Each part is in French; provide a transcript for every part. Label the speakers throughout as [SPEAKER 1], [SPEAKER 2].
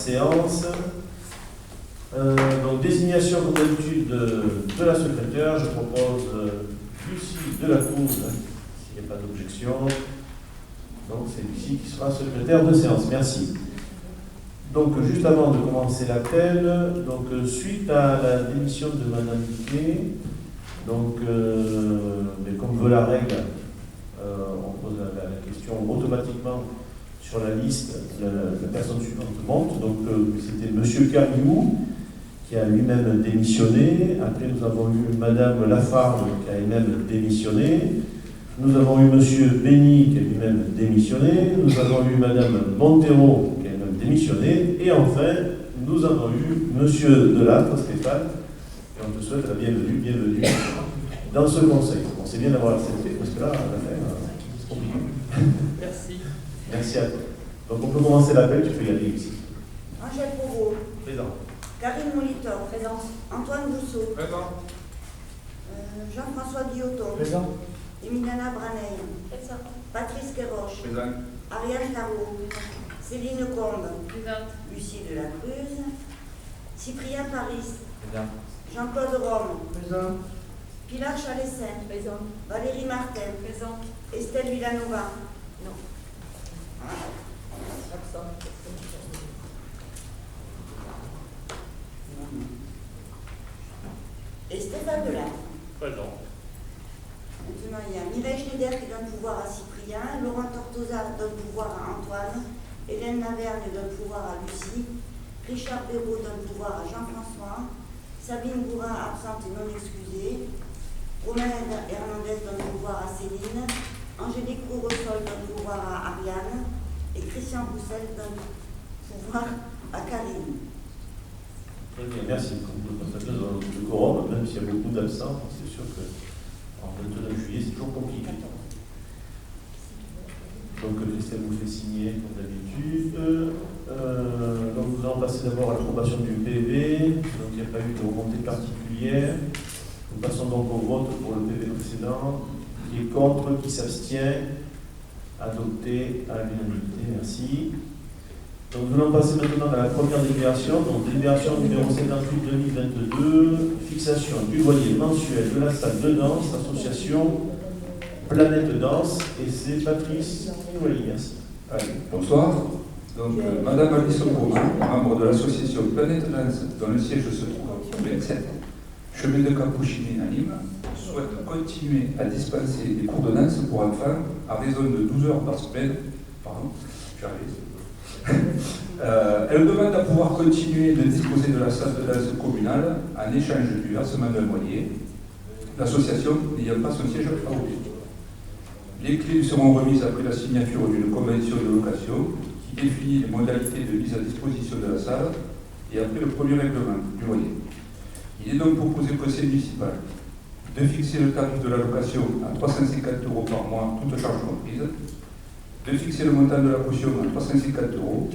[SPEAKER 1] séance. Donc, désignation comme d'habitude de la secrétaire. Je propose Lucie Delacruz, s'il n'y a pas d'objection. Donc, c'est Lucie qui sera secrétaire de séance. Merci. Donc, juste avant de commencer l'appel, donc suite à la démission de Madame Piquet, donc, mais comme veut la règle, on pose la question automatiquement sur la liste, la personne suivante monte. Donc, c'était Monsieur Camilou qui a lui-même démissionné. Après, nous avons eu Madame Lafargue qui a elle-même démissionné. Nous avons eu Monsieur Béni qui a lui-même démissionné. Nous avons eu Madame Montero qui a elle-même démissionné. Et enfin, nous avons eu Monsieur Delattre, Stéphane, et on te souhaite la bienvenue dans ce conseil. Bon, c'est bien d'avoir accepté, parce que là, à la fin, c'est compliqué.
[SPEAKER 2] Merci.
[SPEAKER 1] Merci à toi. Donc, on peut commencer l'appel, tu peux y aller ici.
[SPEAKER 3] Angèle Pourreau.
[SPEAKER 1] Présent.
[SPEAKER 3] Karine Molitor. Présente. Antoine Bousseau.
[SPEAKER 2] Présent.
[SPEAKER 3] Jean-François Guilloton.
[SPEAKER 2] Présent.
[SPEAKER 3] Emiliana Braneil. Présente. Patrice Quéroche.
[SPEAKER 2] Présent.
[SPEAKER 3] Ariane Tarot. Céline Combe.
[SPEAKER 4] Présente.
[SPEAKER 3] Lucie Delacruz. Cyprien Paris.
[SPEAKER 2] Présent.
[SPEAKER 3] Jean-Claude Rome.
[SPEAKER 2] Présent.
[SPEAKER 3] Pilar Chalessin.
[SPEAKER 4] Présente.
[SPEAKER 3] Valérie Martin.
[SPEAKER 4] Présente.
[SPEAKER 3] Estelle Villanova.
[SPEAKER 4] Non. Absent.
[SPEAKER 3] Et Stéphane Delattre.
[SPEAKER 2] Présent.
[SPEAKER 3] Maintenant, il y a Mireille Schneider qui donne pouvoir à Cyprien, Laurent Tortosa donne pouvoir à Antoine, Hélène Lavergne donne pouvoir à Lucie, Richard Béraud donne pouvoir à Jean-François, Sabine Bourrin absente et non excusée, Romain Hernandez donne pouvoir à Céline, Angélique Courresol donne pouvoir à Ariane et Christian Roussel donne pouvoir à Karine.
[SPEAKER 1] Très bien, merci. Comme vous le constatez, nous avons le quorum, même s'il y a beaucoup d'absents, c'est sûr qu'en 29 juillet, c'est toujours compliqué. Donc, Christelle vous fait signer, comme d'habitude. Donc, nous allons passer d'abord à l'approbation du PV. Donc, il n'y a pas eu de remontée particulière. Nous passons donc au vote pour le PV précédent. Qui est contre, qui s'abstient, adopté à l'unanimité. Merci. Donc, nous allons passer maintenant à la première délibération. Donc, délibération numéro 58-2022, fixation du loyer mensuel de la salle de danse, association Planète Danse, et c'est Patrice Niwali. Merci.
[SPEAKER 5] Allez, bonsoir. Donc, Madame Alice Beaumain, membre de l'association Planète Danse, dont le siège se trouve au 27 chemin de Capouchine à Nîmes, souhaite continuer à dispenser des cours de danse pour enfants à raison de 12 heures par semaine. Pardon, elle demande à pouvoir continuer de disposer de la salle de danse communale en échange du versement d'un loyer, l'association n'ayant pas son siège à Roubaix. Les clés lui seront remises après la signature d'une convention de location qui définit les modalités de mise à disposition de la salle et après le premier règlement du loyer. Il est donc proposé au conseil municipal de fixer le tarif de la location à 350 € par mois, toutes charges comprises, de fixer le montant de la caution à 350 €,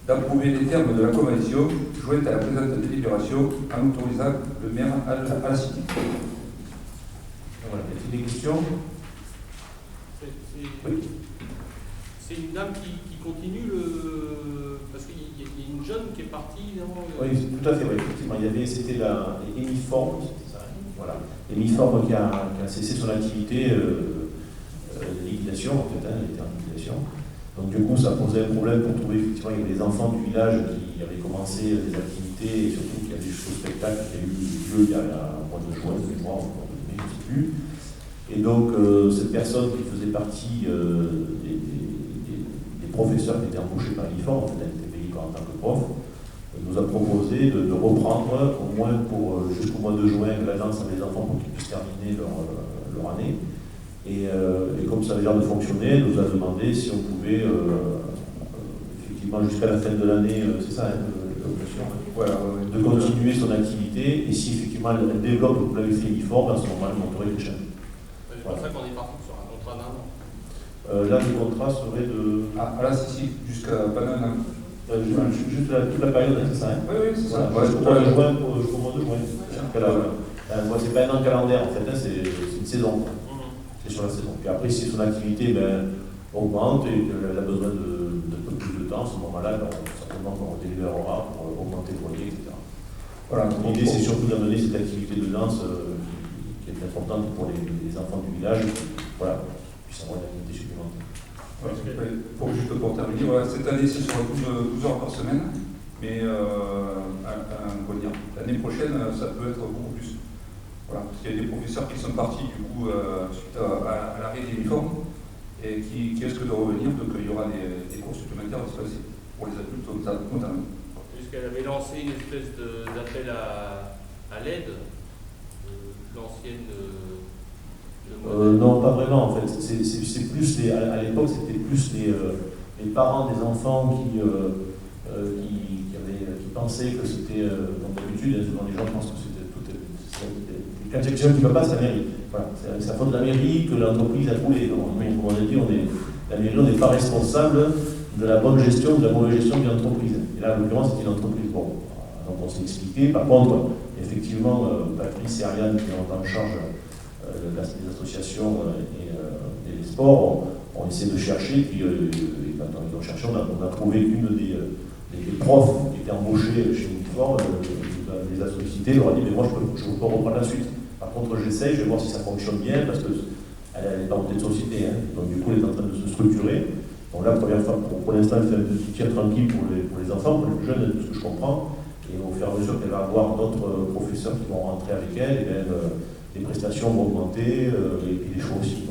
[SPEAKER 5] d'approuver les termes de la convention jointe à la présente délibération en autorisant le maire à la signer.
[SPEAKER 1] Voilà, y a-t-il des questions? Oui.
[SPEAKER 2] C'est une dame qui continue le. Parce qu'il y a une jeune qui est partie. Non,
[SPEAKER 1] Oui, tout à fait, oui, effectivement. C'était la Émiforme, c'était ça, voilà. Émiforme qui a cessé son activité de liquidation, en fait, elle était en liquidation. Donc du coup, ça posait un problème pour trouver, effectivement, il y avait des enfants du village qui avaient commencé des activités, et surtout qu'il y avait des choses spectacles qui avaient eu lieu il y a un mois de juin, je crois, je ne sais plus. Et donc, cette personne qui faisait partie des professeurs qui étaient embauchés par l'IFOR, en fait, elle était payée en tant que prof, nous a proposé de reprendre, au moins jusqu'au mois de juin, la danse avec les enfants pour qu'ils puissent terminer leur année. Et comme ça avait l'air de fonctionner, elle nous a demandé si on pouvait, effectivement, jusqu'à la fin de l'année, c'est ça, voilà, de continuer son activité. Et si effectivement elle développe, vous l'avez fait l'IFOR, à ce moment-là, elle monterait les chaînes.
[SPEAKER 2] C'est pour ça qu'on est parti sur un contrat d'un an.
[SPEAKER 1] Là, le contrat serait de.
[SPEAKER 5] Ah, là, si, jusqu'à pendant un an.
[SPEAKER 1] Juste toute la période, c'est ça, hein?
[SPEAKER 5] Oui, c'est ça.
[SPEAKER 1] Voilà, jusqu'au mois de juin. C'est pas un an calendaire, en fait, hein, c'est une saison. C'est sur la saison. Puis après, si son activité augmente et qu'elle a besoin de peu plus de temps, à ce moment-là, ça éventuellement on délibérera pour augmenter le loyer, etc.
[SPEAKER 5] Voilà,
[SPEAKER 1] L'idée, c'est surtout d'amener cette activité de danse qui est importante pour les enfants du village, voilà, puissent avoir une activité supplémentaire.
[SPEAKER 5] Pour terminer, voilà, cette année c'est sur 12 heures par semaine, mais l'année prochaine ça peut être beaucoup plus. Voilà, parce qu'il y a des professeurs qui sont partis du coup suite à l'arrêt des uniformes et qui risquent de revenir, donc il y aura des cours supplémentaires dispensés pour les adultes notamment.
[SPEAKER 2] Puisqu'elle avait lancé une espèce d'appel à l'aide, l'ancienne.
[SPEAKER 1] Non, pas vraiment en fait. C'est plus à l'époque, c'était plus les parents des enfants qui pensaient que c'était, comme d'habitude, souvent les gens pensent que c'était tout. Quand il y a quelqu'un qui ne va pas, c'est la mairie. Voilà, c'est la faute de la mairie que l'entreprise a trouvé. Donc, comme on a dit, la mairie, on n'est pas responsable de la bonne gestion ou de la mauvaise gestion d'une entreprise. Et là, en l'occurrence, c'était une entreprise. Bon, donc on s'est expliqué. Par contre, effectivement, Patrice et Ariane, qui ont en charge les associations et les sports, on essaie de chercher. Puis, quand ils ont cherché, on a trouvé une des profs qui était embauchée chez Uniforme. Les a sollicités, leur a dit mais moi je veux pas reprendre la suite. Par contre j'essaye, je vais voir si ça fonctionne bien parce qu'elle n'est pas montée de société, hein. Donc du coup elle est en train de se structurer. Donc la première fois, pour l'instant elle fait un petit tir tranquille pour les enfants, pour les plus jeunes, de ce que je comprends, et au fur et à mesure qu'elle va avoir d'autres professeurs qui vont rentrer avec elle, et bien, les prestations vont augmenter et puis les choix aussi.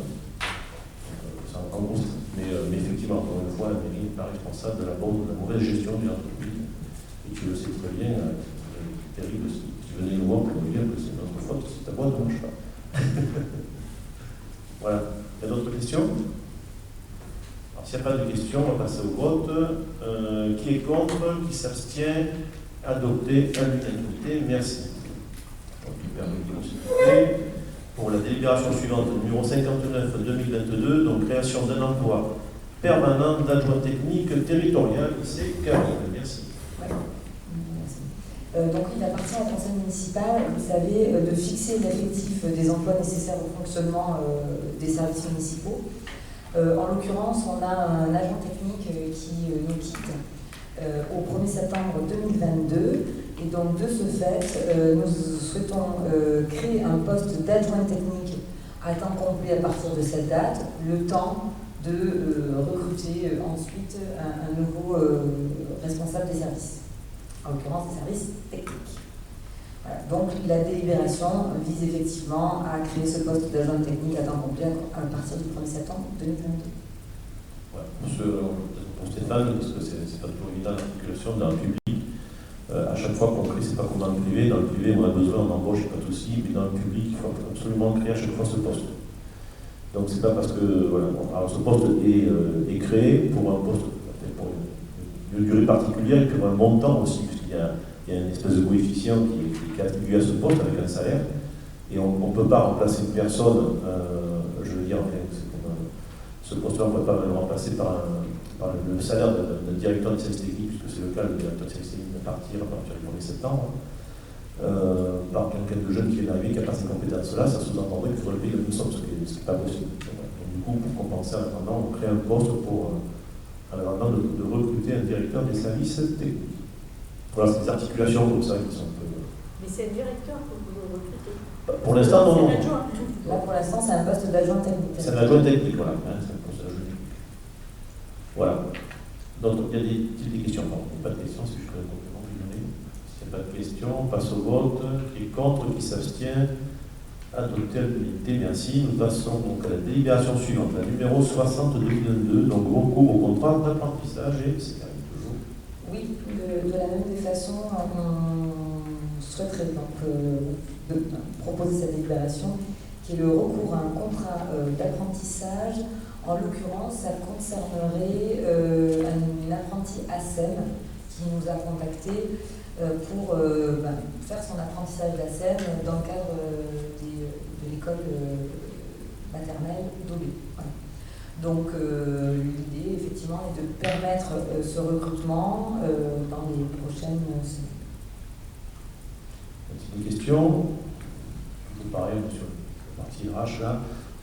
[SPEAKER 1] C'est en gros ça. Mais effectivement, encore une fois, la mairie n'est pas responsable de la bonne ou de la mauvaise gestion d'une entreprise. Et tu le sais très bien. Terrible si tu venais nous voir pour nous dire que c'est notre faute, si ta boîte ne marche pas. Voilà. Il y a d'autres questions? Alors, s'il n'y a pas de questions, on va passer au vote. Qui est contre? Qui s'abstient? Adopté à l'unanimité. Merci. Pour la délibération suivante, numéro 59-2022, donc création d'un emploi permanent d'adjoint technique territorial, c'est Karine. Merci.
[SPEAKER 4] Donc il appartient à la conseil municipal, vous savez, de fixer l'effectif des emplois nécessaires au fonctionnement des services municipaux. En l'occurrence, on a un agent technique qui nous quitte au 1er septembre 2022. Et donc de ce fait, nous souhaitons créer un poste d'adjoint technique à temps complet à partir de cette date, le temps de recruter ensuite un nouveau responsable des services. En l'occurrence des services techniques. Voilà. Donc la délibération vise effectivement à créer ce poste d'agent technique à temps complet à partir du 1er septembre 2022.
[SPEAKER 1] Ouais, pour Stéphane, parce que c'est pas toujours évident l'articulation dans le public. À chaque fois qu'on crée, c'est pas comme dans le privé. Dans le privé, on a besoin, on embauche, pas de souci, mais dans le public, il faut absolument créer à chaque fois ce poste. Donc c'est pas parce que voilà, alors ce poste est créé pour un poste une durée particulière et puis un montant aussi, puisqu'il y a une espèce de coefficient qui est attribué à ce poste avec un salaire, et on ne peut pas remplacer une personne, je veux dire, ce poste-là, on ne peut pas le remplacer par le salaire d'un directeur de service technique, puisque c'est le cas, le directeur de service technique va partir à partir du 1er septembre, par quelqu'un de jeune qui est arrivé, qui n'a pas ces compétences-là, ça sous-entendrait qu'il faudrait payer la même somme, ce qui n'est pas possible. Donc, du coup, pour compenser en attendant, on crée un poste pour avant de recruter un directeur des services techniques. Voilà, c'est des articulations comme ça qui sont un peu...
[SPEAKER 6] Mais c'est un directeur que vous recrutez?
[SPEAKER 1] Pour l'instant, non.
[SPEAKER 4] Là, pour l'instant, c'est un poste d'adjoint technique.
[SPEAKER 1] C'est un adjoint technique, voilà. C'est un poste d'adjoint technique. Voilà. Donc, il y a des questions. Non, il n'y a pas de questions, c'est juste un complément. S'il n'y a pas de questions, on passe au vote. Qui est contre, qui s'abstient? Adopté à l'unanimité, merci. Nous passons donc à la délibération suivante, la numéro 60-2022, donc recours au contrat d'apprentissage et c'est toujours.
[SPEAKER 4] Oui, de la même façon, on souhaiterait donc proposer cette délibération qui est le recours à un contrat d'apprentissage. En l'occurrence, ça concernerait une apprentie ASEM qui nous a contactés pour faire son apprentissage d'ASEM dans le cadre de l'école maternelle d'Aubé. Voilà. Donc l'idée, effectivement, est de permettre ce recrutement dans les prochaines semaines.
[SPEAKER 1] Une question? Toujours pareil sur la partie RH là.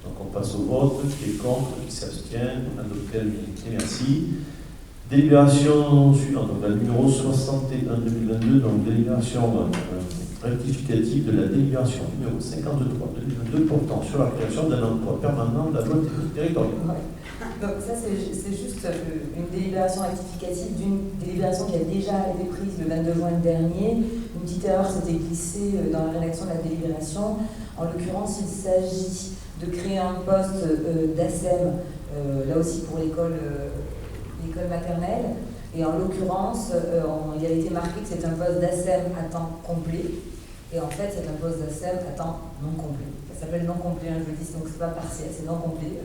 [SPEAKER 1] Donc on passe au vote. Qui est contre, qui s'abstient? Adopté à l'unanimité, merci. Délibération suivante, donc la numéro 61-2022, donc délibération rectificative de la délibération numéro 53-2022 portant sur la création d'un emploi permanent d'adjoint territorial.
[SPEAKER 4] Ouais. Donc ça, c'est juste une délibération rectificative d'une délibération qui a déjà été prise le 22 juin dernier. Une petite erreur s'était glissée dans la rédaction de la délibération. En l'occurrence, il s'agit de créer un poste d'ASEM, là aussi pour l'école maternelle. Et en l'occurrence, il a été marqué que c'est un poste d'ASEM à temps complet. Et en fait, c'est un poste d'ASEM à temps non complet. Ça s'appelle non complet, je le dis, donc c'est pas partiel, c'est non complet.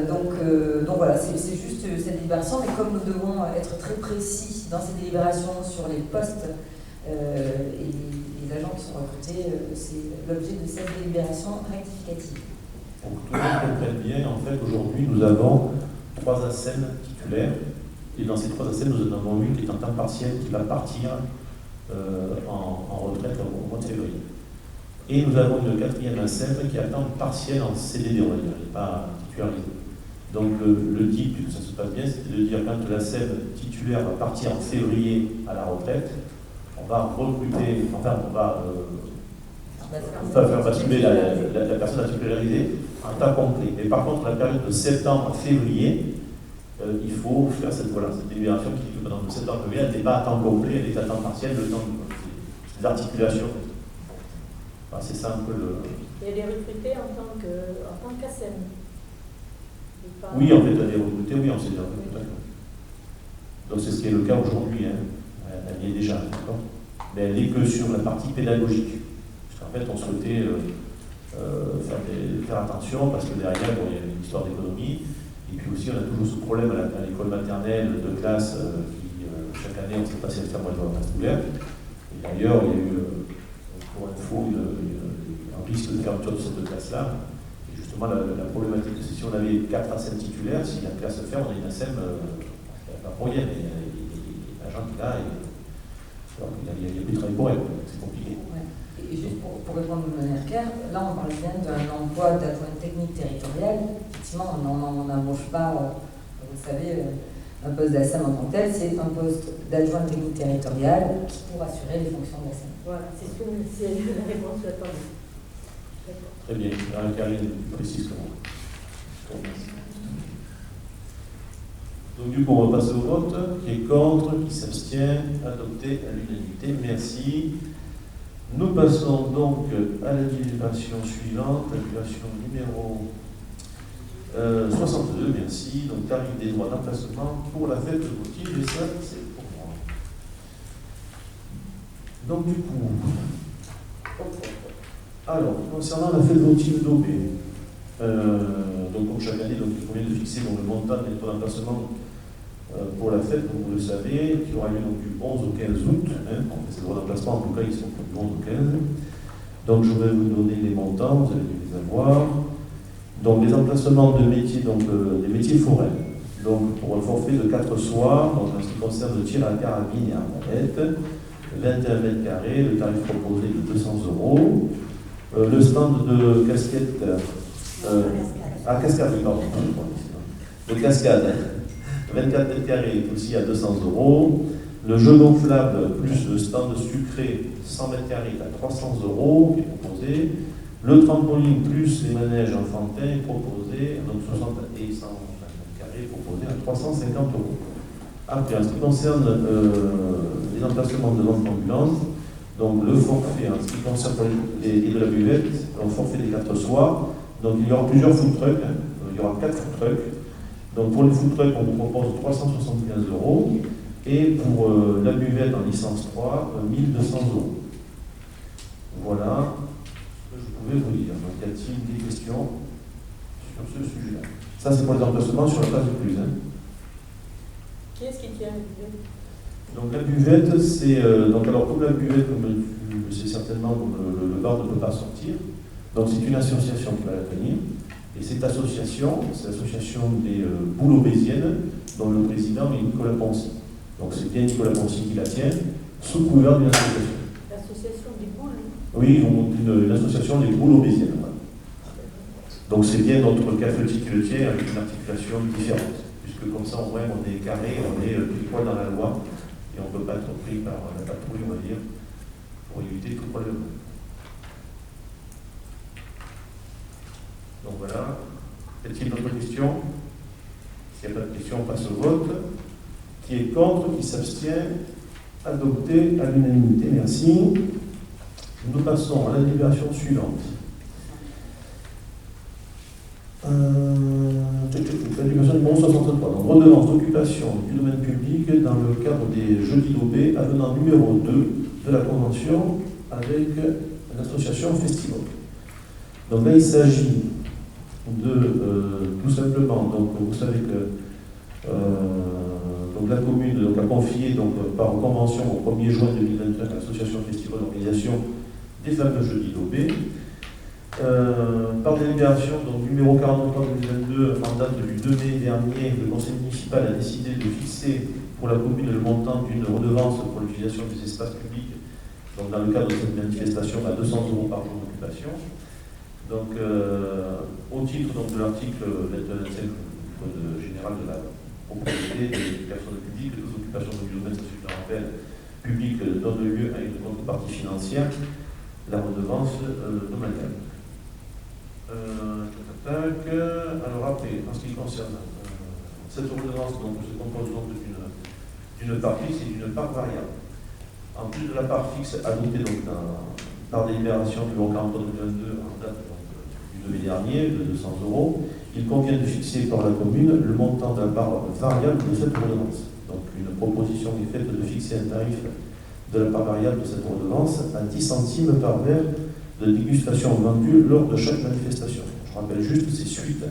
[SPEAKER 4] Donc voilà, c'est juste cette délibération, mais comme nous devons être très précis dans ces délibérations sur les postes et les agents qui sont recrutés, c'est l'objet de cette délibération rectificative.
[SPEAKER 1] Pour que tout le monde comprenne bien, en fait, aujourd'hui, nous avons 3 ASEM titulaires, et dans ces 3 ASEM, nous en avons une qui est en temps partiel, qui va partir en retraite au mois de février. Et nous avons une 4e ASEM qui est à temps partiel en CDD, on va dire, elle n'est pas titularisée. Donc le type, que ça se passe bien, c'est de dire quand l'ASEM titulaire va partir en février à la retraite, on va recruter, enfin on va faire basculer la personne à titulariser en temps complet. Mais par contre, la période de septembre à février, il faut faire cette délibération qui dit que pendant septembre à février, elle n'est pas à temps complet, elle est à temps partiel, le temps des articulations. Enfin, c'est ça un peu le...
[SPEAKER 6] Et elle est recrutée en tant qu'ASEM.
[SPEAKER 1] Oui, en fait, elle est recrutée, oui, on sait déjà. Donc c'est ce qui est le cas aujourd'hui, hein. Elle y est déjà, d'accord. Mais elle n'est que sur la partie pédagogique. Parce qu'en fait, on souhaitait faire attention, parce que derrière, bon, il y a une histoire d'économie. Et puis aussi, on a toujours ce problème à l'école maternelle de classe qui, chaque année, on ne sait pas si elle ferme ou reste ouverte. Et d'ailleurs, il y a eu, pour info, un risque de fermeture de cette classe-là. Et justement, la problématique, c'est si on avait 4 ASEM titulaires, si la classe ferme, on a une ASEM, pas pour rien, mais l'agent qui est là, il n'y a plus de travail pour elle, c'est compliqué.
[SPEAKER 4] Ouais. Et juste pour répondre de manière claire, là on parle bien d'un emploi d'adjoint technique territorial. Effectivement, on n'embauche pas, vous savez, un poste d'ASEM en tant que tel, c'est un poste d'adjoint technique territorial qui pour assurer les fonctions d'ASEM.
[SPEAKER 6] Voilà, c'est la réponse que j'attendais.
[SPEAKER 1] Très bien, Karine est plus précise que moi. Donc du coup, on va passer au vote. Qui est contre, qui s'abstient, adopté à l'unanimité. Merci. Nous passons donc à la délibération suivante, la délibération numéro 62, merci. Donc tarif des droits d'emplacement pour la fête de Gauthier, et ça, c'est pour moi. Donc du coup, alors, concernant la fête de Gauthier de Daubé, donc comme chaque année, donc, il convient de fixer donc, le montant des droits d'emplacement pour la fête, comme vous le savez, qui aura lieu donc, du 11 au 15 août. Ces droits d'emplacement, en tout cas, ils sont du 11 au 15. Donc, je vais vous donner les montants, vous allez les avoir. Donc, les emplacements de métiers, donc des métiers forains. Donc, pour un forfait de 4 soirs, donc, en ce qui concerne le tir à carabine et à arbalète, 21 mètres carrés, le tarif proposé de 200 €. Le stand de casquette, cascade, pardon, de cascade, 24 mètres carrés aussi à 200 €. Le jeu gonflable plus le stand sucré, 100 mètres carrés à 300 € qui est proposé. Le trampoline plus les manèges enfantins est proposé, donc 60 et 100 mètres carrés proposé à 350 €. Après, en ce qui concerne les emplacements de vente ambulante, donc le forfait, en ce qui concerne et de la buvette, un forfait des 4 soirs. Donc il y aura plusieurs food trucks, il y aura 4 food trucks. Donc pour les food trucks, on vous propose 375 €. Et pour la buvette en licence 3, 1200 €. Voilà ce que je pouvais vous dire. Donc y a-t-il des questions sur ce sujet-là? Ça c'est pour les emplacements sur la place de plus.
[SPEAKER 6] Qui est-ce qui tient la buvette?
[SPEAKER 1] Donc la buvette, c'est... donc alors comme la buvette, comme tu le sais certainement, le bar ne peut pas sortir. Donc c'est une association qui va la tenir. Et cette association, c'est l'association des boules béziennes, dont le président est Nicolas Poncy. Donc c'est bien Nicolas Poncy qui la tient, sous couvert d'une association.
[SPEAKER 6] L'association des boules?
[SPEAKER 1] Oui, ils ont monté une association des boules béziennes. Donc c'est bien notre cafetier qui le tient, avec une articulation différente. puisque comme ça, au moins, on est carré, on est pile poil dans la loi, et on ne peut pas être pris par la patrouille, on va dire, pour éviter tout problème. Donc voilà. Y a-t-il d'autres questions? S'il n'y a pas de questions, on passe au vote. Qui est contre? Qui s'abstient? Adopté à l'unanimité. Merci. Nous passons à la délibération suivante. La délibération numéro 63. Donc, redevance d'occupation du domaine public dans le cadre des Jeudis d'Aubé, avenant numéro 2 de la Convention avec l'association Festival. Donc là, il s'agit de tout simplement, donc vous savez que donc la commune donc, a confié donc, par convention au 1er juin 2021 à l'association Festival d'organisation des fameux Jeudis d'Aubé. Par délibération donc, numéro 43-2022, en date du 2 mai dernier, le conseil municipal a décidé de fixer pour la commune le montant d'une redevance pour l'utilisation des espaces publics, donc dans le cadre de cette manifestation à 200 € par jour d'occupation. Donc, au titre donc, de l'article 25 du Code général de la propriété des personnes publiques, les occupations de domaine supplémentaires publics donnent lieu à une contrepartie financière, la redevance domaniale. Alors après, en ce qui concerne cette redevance, donc, se compose donc d'une part fixe et d'une part variable. En plus de la part fixe adoptée donc, par délibération du 43-2022 en date du 2 mai dernier de 200 €, il convient de fixer par la commune le montant de la part variable de cette redevance. Donc une proposition est faite de fixer un tarif de la part variable de cette redevance à 10 centimes par verre de dégustation vendue lors de chaque manifestation. Je rappelle juste que c'est suite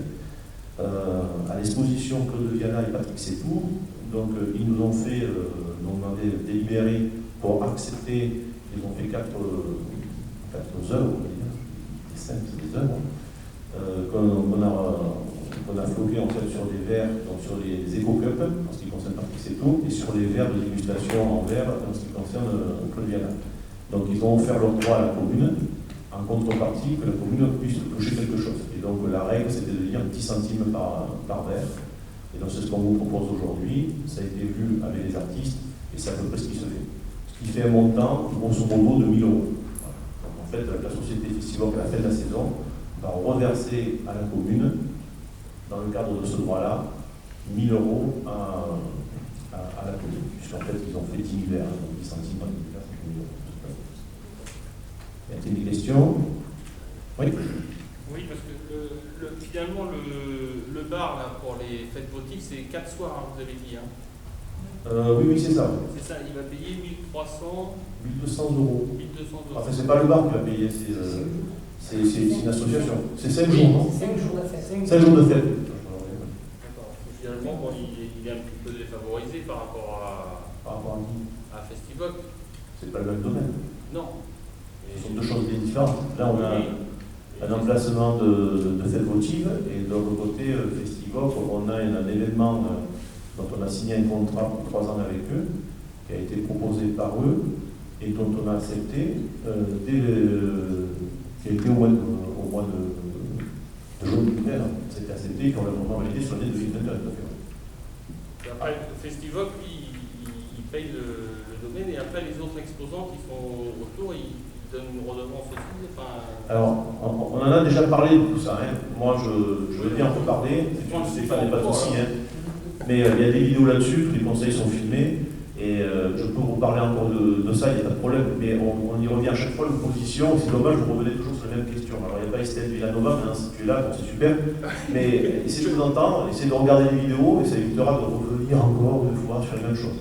[SPEAKER 1] à l'exposition Claude Viana et Patrick Sétour. Donc ils nous ont fait, on avait délibéré pour accepter, ils ont fait 4 heures, on va dire, 5 heures, qu'on a floqué en fait sur des verres, donc sur les éco-cups, en ce qui concerne Patrick Sétour, et sur les verres de dégustation en verre, en ce qui concerne Claude Viana. Donc ils ont offert leur droit à la commune, en contrepartie que la commune puisse toucher quelque chose. Et donc la règle, c'était de dire 10 centimes par verre. Et donc c'est ce qu'on vous propose aujourd'hui. Ça a été vu avec les artistes, et c'est à peu près ce qui se fait. Ce qui fait un montant, grosso modo, de 1 000 €. Voilà. Donc en fait, la société Festival, à la fin de la saison, va reverser à la commune, dans le cadre de ce droit-là, 1 000 € à la commune. Puisqu'en fait, ils ont fait 10 000 verres, donc 10 centimes par 10 000 verres, c'est 1 000 €. Y a-t-il des questions? Oui.
[SPEAKER 2] Oui, parce que finalement, le bar là, pour les fêtes votives, c'est 4 soirs, hein, vous avez dit. Hein.
[SPEAKER 1] Oui, c'est ça.
[SPEAKER 2] C'est ça, il va payer 1300.
[SPEAKER 1] 1200 €.
[SPEAKER 2] 1200 €.
[SPEAKER 1] Enfin, c'est pas le bar qui va payer, c'est une association. C'est 5 jours, non?
[SPEAKER 4] 5 jours de fête.
[SPEAKER 1] 5 jours de fête.
[SPEAKER 2] D'accord. Finalement, bon, il est un petit peu défavorisé par rapport à Festival.
[SPEAKER 1] C'est pas le même domaine.
[SPEAKER 2] Non.
[SPEAKER 1] Ce sont deux choses bien différentes. Là, on a un emplacement de fête votive, et de l'autre côté, Festival, on a un événement dont on a signé un contrat pour 3 ans avec eux, qui a été proposé par eux, et dont on a accepté, qui a été au mois de juin, c'était accepté, qu'on l'a validé sur l'année 2021.
[SPEAKER 2] Après, le Festival, lui, il paye le domaine, et après, les autres exposants qui sont autour, ils donnent une redevance aussi.
[SPEAKER 1] Alors, on en a déjà parlé de tout ça. Hein. Moi, je veux bien en reparler. Je sais pas, n'est pas de souci. Hein. Mais il y a des vidéos là-dessus, tous les conseils sont filmés. Et je peux vous parler encore de ça, il n'y a pas de problème. Mais on y revient à chaque fois, l'opposition. C'est dommage, vous revenez toujours sur la même question. Alors, il n'y a pas Estelle Villanova, mais si tu es là, bon, c'est super. Mais essayez de vous entendre, essayez de regarder les vidéos, et ça évitera de revenir encore une fois sur les mêmes choses.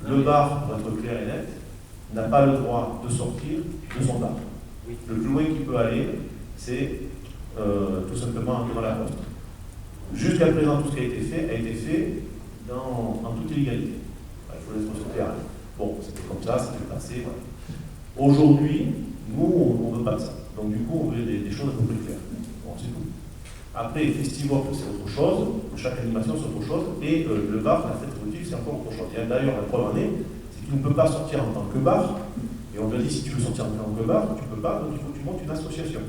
[SPEAKER 1] Le bar, pour être clair et net, n'a pas le droit de sortir de son bar.
[SPEAKER 2] Oui.
[SPEAKER 1] Le plus loin qu'il peut aller, c'est tout simplement dans la poste. Jusqu'à présent, tout ce qui a été fait en toute illégalité. Il faut laisser sur le terrain. Bon, c'était comme ça, c'était passé. Voilà. Aujourd'hui, nous, on ne veut pas de ça. Donc, du coup, on veut des choses un peu plus claires. Bon, c'est tout. Après, festival, c'est autre chose. Chaque animation, c'est autre chose. Et le bar, la fête votive, c'est encore autre chose. Et d'ailleurs, la preuve en est, c'est qu'il ne peut pas sortir en tant que bar. Et on lui a dit, si tu veux sortir en tant que bar, tu ne peux pas, donc il faut que tu montes une association.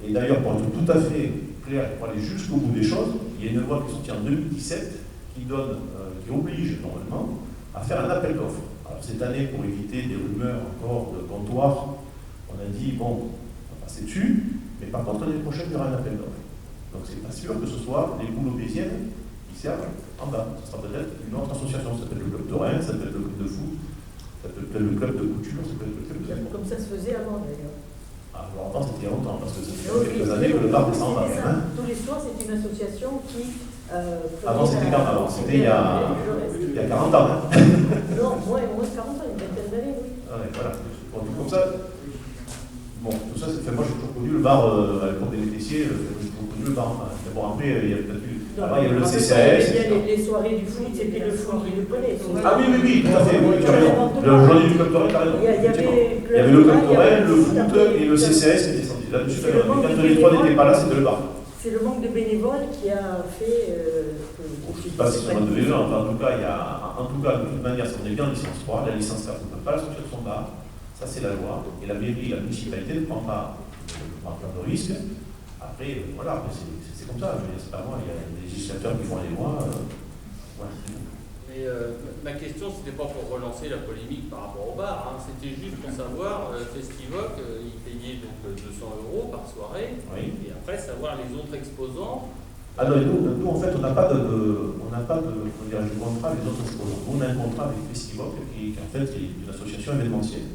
[SPEAKER 1] Et d'ailleurs, pour être tout à fait clair et pour aller jusqu'au bout des choses, il y a une loi qui est sortie en 2017 qui oblige normalement à faire un appel d'offres. Alors cette année, pour éviter des rumeurs encore de comptoir, on a dit, bon, on va passer dessus, mais par contre, l'année prochaine, il y aura un appel d'offres. Donc c'est pas sûr que ce soit les boules obésiennes qui servent en bas. Ce sera peut-être une autre association, ça peut être le club de Rennes, ça peut être le club de foot, ça peut être le club de couture, ça peut être le club de...
[SPEAKER 6] Comme ça se faisait avant d'ailleurs.
[SPEAKER 1] Alors avant, c'était il y a longtemps, parce que ça fait quelques années que le bar descend en bas. Hein.
[SPEAKER 6] Tous les soirs, c'est une association qui...
[SPEAKER 1] Avant, c'était quand avant? C'était il y a 40 ans. Hein.
[SPEAKER 6] Non, moins de 40 ans, une vingtaine d'années, oui.
[SPEAKER 1] Ah ouais, voilà. Bon, comme ça, bon, tout ça, c'est fait. Moi, j'ai toujours connu le bar à l'époque des métiers, j'ai toujours connu le bar. Bon, après, il y a peut-être eu. Avant, il y avait le CCAS.
[SPEAKER 6] Les soirées du foot, c'était le foot qui le prenait.
[SPEAKER 1] Ah oui, tout à fait, oui, tu as raison. Le journée du club de Rennes, tu as raison.
[SPEAKER 6] Il y
[SPEAKER 1] avait le club de Rennes, le foot et le CCAS qui était descendu. Là-dessus, quand les trois n'étaient pas là, c'était le bar.
[SPEAKER 6] C'est le manque de bénévoles qui a fait.
[SPEAKER 1] Je ne sais pas si c'est le manque de bénévoles, enfin, en tout cas, de toute manière, si on est bien en licence 3, la licence 4 ne peut pas associer son bar. Ça, c'est la loi. Et la mairie, la municipalité ne prend pas de risque. Après, voilà, c'est comme ça. C'est pas moi, il y a des législateurs qui font les lois. Voilà.
[SPEAKER 2] Mais ma question, c'était pas pour relancer la polémique par rapport au bar, hein. C'était juste pour savoir, Festivoc, il payait donc 200 € par soirée,
[SPEAKER 1] Oui.
[SPEAKER 2] Et après savoir les autres exposants.
[SPEAKER 1] Ah non, nous, en fait, on n'a pas de contrat avec les autres exposants. Nous, on a un contrat avec Festivoc, qui en fait est une association événementielle.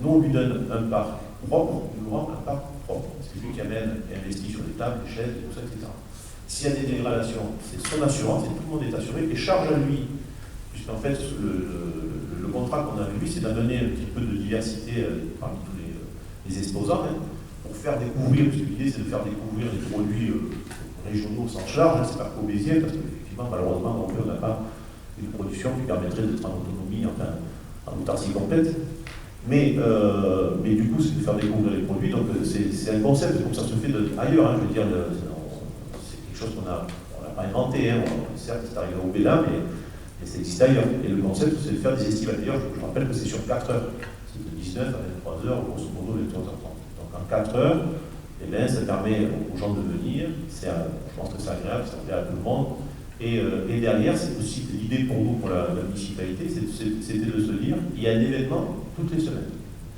[SPEAKER 1] Nous, on lui donne un parc propre, on lui rend un parc propre. C'est lui qui amène et investit sur les tables, les chaises, tout ça, etc. S'il y a des dégradations, c'est son assurance, et tout le monde est assuré, et charge à lui. Puisqu'en fait, le contrat qu'on a avec lui, c'est d'amener un petit peu de diversité parmi tous les exposants, hein, pour faire découvrir, parce que l'idée c'est de faire découvrir des produits régionaux sans charge, hein, c'est pas qu'Aubésien, parce qu'effectivement, malheureusement, on n'a pas une production qui permettrait d'être en autonomie, enfin, en autarcie complète. Mais du coup, c'est de faire découvrir les produits, donc c'est un concept, comme ça se fait ailleurs, hein, je veux dire, c'est quelque chose qu'on n'a pas inventé, hein, certes c'est arrivé au Béla, mais ça existe ailleurs. Et le concept, c'est de faire des estivales. D'ailleurs, je rappelle que c'est sur 4 heures. C'est de 19 à 23 heures, grosso modo, 23h30. Donc en 4 heures, eh bien, ça permet aux gens de venir. Je pense que c'est agréable, ça plaît à tout le monde. Et derrière, c'est aussi l'idée pour nous, pour la municipalité, c'était de se dire, il y a un événement toutes les semaines.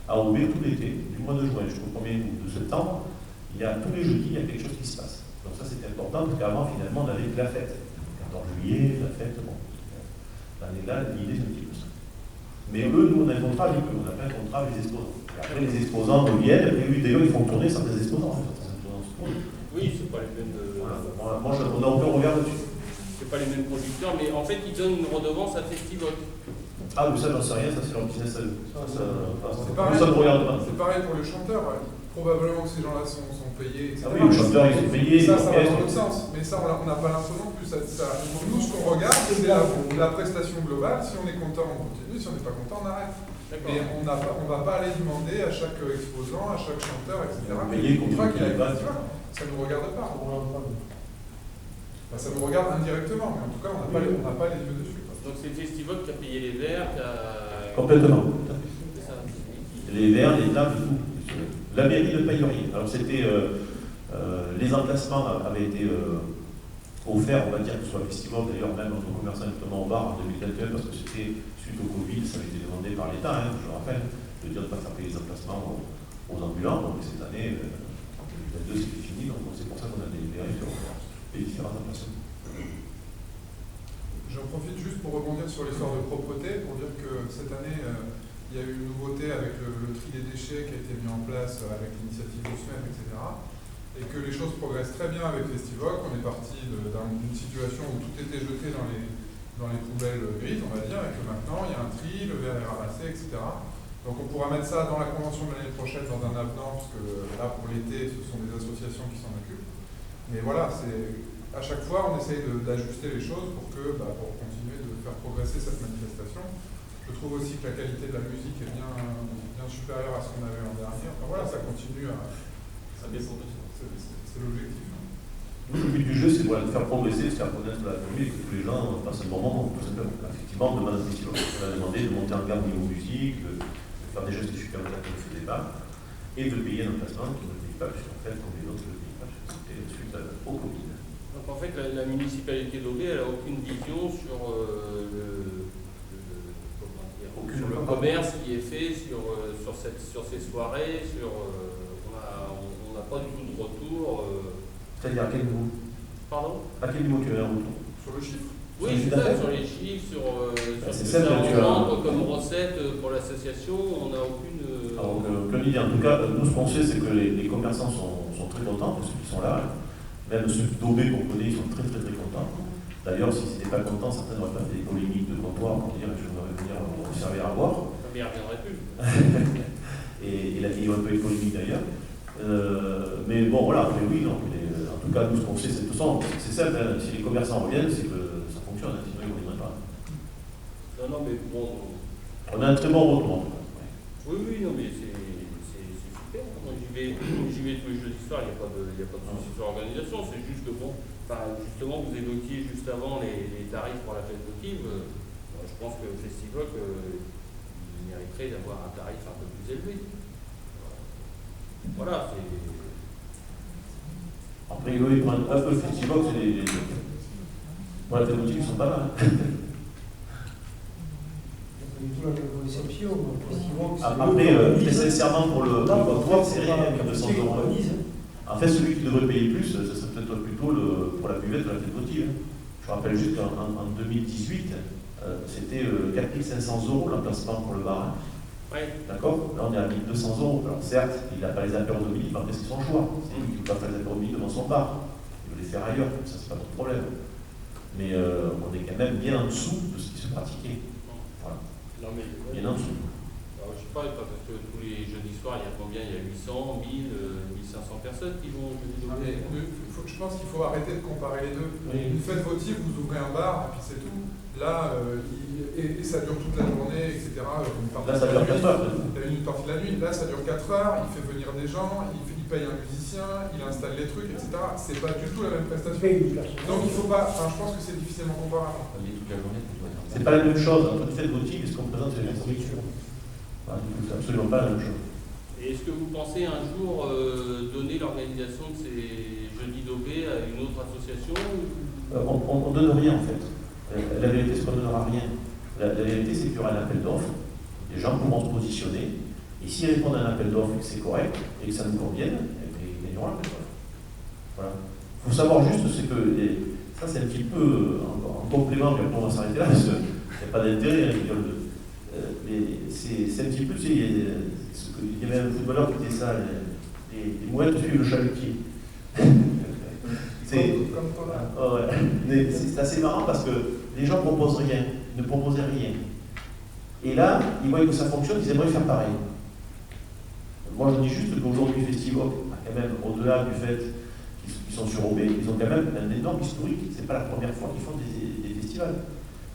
[SPEAKER 1] À Aubé, tout l'été, du mois de juin jusqu'au 1er de septembre, tous les jeudis, il y a quelque chose qui se passe. Donc ça, c'est important, parce qu'avant, finalement, on avait que la fête. Le 14 juillet, la fête, bon. Là, l'idée, c'est un petit peu ça. Mais eux, nous, on a un contrat avec eux, on n'a pas un contrat avec les exposants. Et après, les exposants reviennent, et oui, d'ailleurs, ils font tourner certains exposants.
[SPEAKER 2] Oui, c'est pas les mêmes.
[SPEAKER 1] Voilà. Moi, on a un peu regard dessus.
[SPEAKER 2] C'est pas les mêmes producteurs, mais en fait, ils donnent une redevance à Festivoc.
[SPEAKER 1] Ah, mais ça, j'en sais rien, ça, c'est leur business à eux.
[SPEAKER 7] Ça
[SPEAKER 1] me regarde pas.
[SPEAKER 7] C'est pareil pour les chanteurs. Ouais. Probablement que ces gens-là sont payés, etc.
[SPEAKER 1] Ah oui, les chanteurs, ils sont payés.
[SPEAKER 7] Ça va dans l'autre sens. Mais ça, on n'a pas l'info non plus. Nous, ce qu'on regarde, c'est la prestation globale. Si on est content, on continue. Si on n'est pas content, on arrête. Mais on ne va pas aller demander à chaque exposant, à chaque chanteur, etc.
[SPEAKER 1] Payer contre
[SPEAKER 7] qu'il a
[SPEAKER 1] le
[SPEAKER 7] ça ne nous regarde pas. Ça nous regarde indirectement, mais en tout cas, on n'a pas les yeux dessus.
[SPEAKER 2] Donc c'est Festivoc qui a payé les verres,
[SPEAKER 1] Complètement. Les verres, les tables, tout. La mairie ne paye rien. Alors c'était les emplacements avaient été offerts, on va dire, que ce soit Festivoc, d'ailleurs même notre commerçant justement au bar en 2021, parce que c'était suite au Covid, ça avait été demandé par l'État, hein, je rappelle, de dire de ne pas faire payer les emplacements aux ambulants. Donc cette année, en 2022, c'était fini, donc c'est pour ça qu'on a délibéré sur les différents emplacements.
[SPEAKER 7] J'en profite juste pour rebondir sur l'histoire de propreté, pour dire que cette année, il y a eu une nouveauté avec le tri des déchets qui a été mis en place avec l'initiative de SMEF, etc. Et que les choses progressent très bien avec Festivoc. On est parti d'une situation où tout était jeté dans les poubelles grises, on va dire, et que maintenant il y a un tri, le verre est ramassé, etc. Donc on pourra mettre ça dans la convention de l'année prochaine dans un avenant, parce que là pour l'été, ce sont des associations qui s'en occupent. Mais voilà, à chaque fois on essaye d'ajuster les choses pour continuer de faire progresser cette manifestation. Je trouve aussi que la qualité de la musique est bien supérieure à ce qu'on avait l'an dernier. Enfin voilà, ça continue à...
[SPEAKER 2] Ça descend dessus.
[SPEAKER 7] C'est l'objectif.
[SPEAKER 1] Le but du jeu, c'est de faire progresser, de faire connaître la commune et que tous les gens passent un bon moment, tout simplement. Effectivement, on demande à Festivoc, on a demandé de monter en gamme au niveau musique, de faire des gestes supplémentaires qui ne faisaient pas, et de payer un emplacement qui ne paye pas, puisqu'en fait, comme les autres ne le payent pas, c'était suite au Covid.
[SPEAKER 7] Oui,
[SPEAKER 2] Donc en fait, la municipalité d'Aubé, elle n'a aucune vision sur sur le commerce qui est fait sur ces soirées, on n'a pas du tout de retour.
[SPEAKER 1] C'est-à-dire à quel niveau?
[SPEAKER 2] Pardon?
[SPEAKER 1] À quel niveau tu as un retour?
[SPEAKER 7] Sur le chiffre.
[SPEAKER 2] Oui, c'est ça, sur les chiffres, sur
[SPEAKER 1] c'est
[SPEAKER 2] ce
[SPEAKER 1] ça
[SPEAKER 2] que ça
[SPEAKER 1] que tu as.
[SPEAKER 2] engendre comme recette pour l'association, on n'a aucune...
[SPEAKER 1] Alors, aucune idée. En tout cas, nous, ce qu'on sait, c'est que les commerçants sont très contents, parce qu'ils sont là. Même ceux d'Aubé qu'on connaît, ils sont très très très contents. D'ailleurs, s'ils n'étaient pas contents, certains n'auraient pas fait des polémiques de comptoir pour dire je voudrais venir vous servir à boire.
[SPEAKER 2] Mais il ne reviendrait plus.
[SPEAKER 1] Et il y a un peu de polémique d'ailleurs. Mais bon, voilà, après oui, non, en tout cas, nous, ce qu'on sait, c'est tout ça. C'est simple, hein, si les commerçants reviennent, c'est que ça fonctionne, sinon ils ne reviendraient pas.
[SPEAKER 2] Non, mais bon...
[SPEAKER 1] On a un très bon retour, en tout cas.
[SPEAKER 2] Oui, non, mais c'est super. Moi, j'y vais tous les jeudis soirs, il n'y a pas de souci sur l'organisation. C'est juste que, bon, justement, vous évoquiez juste avant les tarifs pour la fête votive. Je pense que le Festivoc mériterait d'avoir un tarif un peu plus élevé. Voilà, c'est...
[SPEAKER 1] Après, ils prennent un peu le Festivoc, c'est les... Pour la fête votive, ils sont pas mal. Après, très sincèrement, pour le comptoir, c'est rien, 200 €. En fait, celui qui devrait payer plus, ce serait peut-être plutôt pour la buvette de la fête votive. Je rappelle juste qu'en 2018, c'était 4 500 € l'emplacement pour le bar.
[SPEAKER 2] Ouais.
[SPEAKER 1] D'accord? Là, on est à 1 200 €. Alors, certes, il n'a pas les apéros de midi, mais après, c'est son choix. C'est lui qui ne peut pas faire les apéros de midi devant son bar. Il veut les faire ailleurs, ça, c'est pas notre problème. Mais on est quand même bien en dessous de ce qui se pratiquait. Voilà.
[SPEAKER 2] Non, mais,
[SPEAKER 1] bien en dessous.
[SPEAKER 2] Alors, je ne sais pas, parce que tous les jeudis soirs, il y a combien? Il y a 800, 1000, 1500 personnes qui vont au jeudi d'Aubé.
[SPEAKER 7] Je pense qu'il faut arrêter de comparer les deux.
[SPEAKER 1] Oui.
[SPEAKER 7] Une fête votive, vous ouvrez un bar, et puis c'est tout. Là, et ça dure toute la journée, etc.
[SPEAKER 1] Là, ça dure 4 heures.
[SPEAKER 7] Il y a une partie de la nuit. Là, ça dure 4 heures, il fait venir des gens, il paye un musicien, il installe les trucs, etc. C'est pas du tout la même prestation. Donc il faut pas. Enfin, je pense que c'est difficilement comparable.
[SPEAKER 1] C'est pas la même chose entre une fête votive et ce qu'on présente sur les nourritures. C'est absolument pas la même chose.
[SPEAKER 2] Et est-ce que vous pensez un jour donner l'organisation de ces jeudis d'Aubé à une autre association
[SPEAKER 1] On ne donne rien en fait. La vérité, c'est qu'on ne donnera rien. La vérité, c'est qu'il y aura un appel d'offres. Les gens pourront se positionner. Et s'ils répondent à un appel d'offres et que c'est correct et que ça nous convienne, ils gagneront l'appel d'offres. Voilà. Il faut savoir juste, c'est que ça, c'est un petit peu en complément, mais on va s'arrêter là parce qu'il n'y a pas d'intérêt. Mais c'est un petit peu, il y avait un footballeur qui disait ça, les mouettes suivent le chalutier. C'est assez marrant parce que les gens ne proposent rien, ne proposaient rien. Et là, ils voient que ça fonctionne, ils aimeraient faire pareil. Moi, je dis juste qu'aujourd'hui, Festivoc, quand même, au-delà du fait qu'ils sont sur Aubé, ils ont quand même un énorme historique. C'est pas la première fois qu'ils font des festivals.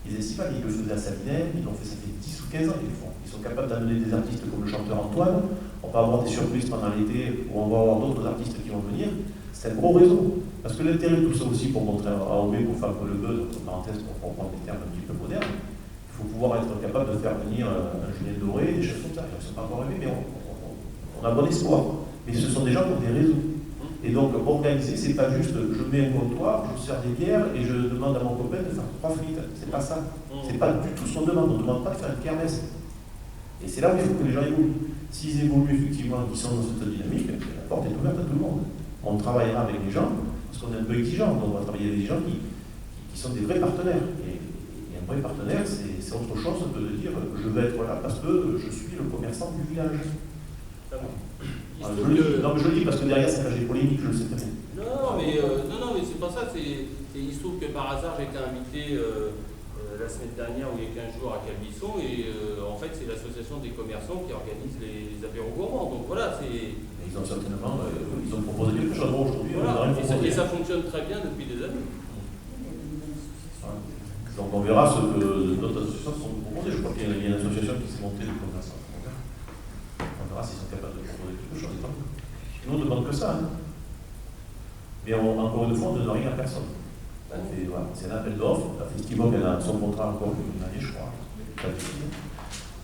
[SPEAKER 1] Les festivals, ils le faisaient à Salinès, ils l'ont fait, ça fait 10 ou 15 ans qu'ils le font. Ils sont capables d'amener des artistes comme le chanteur Antoine. On va avoir des surprises pendant l'été, où on va avoir d'autres artistes qui vont venir. C'est un gros réseau. Parce que l'intérêt de tout ça aussi, pour montrer à Aubé, pour faire un peu le buzz, entre parenthèses, pour reprendre des termes un petit peu modernes, il faut pouvoir être capable de faire venir un Julien Doré, des choses comme ça. Ils ne sont pas encore arrivés, mais on a bon espoir. Mais ce sont des gens qui ont des réseaux. Et donc, organiser, c'est pas juste je mets un comptoir, je sers des bières et je demande à mon copain de faire 3 frites. C'est pas ça. C'est pas du tout ce qu'on demande. On ne demande pas de faire une kermesse. Et c'est là où il faut que les gens évoluent. S'ils évoluent effectivement, qu'ils sont dans cette dynamique, la porte est ouverte à tout le monde. On travaillera avec les gens, parce qu'on est un peu exigeant. Donc on va travailler avec des gens qui sont des vrais partenaires. Et un vrai partenaire, c'est autre chose que de dire je vais être là parce que je suis le commerçant du village. Non, mais je le dis parce que derrière ça cache des polémiques, je le sais très bien.
[SPEAKER 2] Non, mais c'est pas ça. Il se trouve que par hasard, j'ai été invité la semaine dernière ou il y a 15 jours à Calvisson et en fait, c'est l'association des commerçants qui organise les apéros gourmands. Donc voilà, c'est.
[SPEAKER 1] Ils ont certainement ils ont proposé quelque chose aujourd'hui.
[SPEAKER 2] Voilà, et ça fonctionne très bien depuis des années.
[SPEAKER 1] Donc on verra ce que d'autres associations sont proposées. Je crois qu'il y a une association qui s'est montée de commerçants. On verra s'ils sont capables de proposer quelque chose. Nous, on ne demande que ça. Hein. Mais encore une fois, on ne donne rien à personne. Voilà, c'est un appel d'offres. La Festivoc, elle a son contrat encore une année, je crois.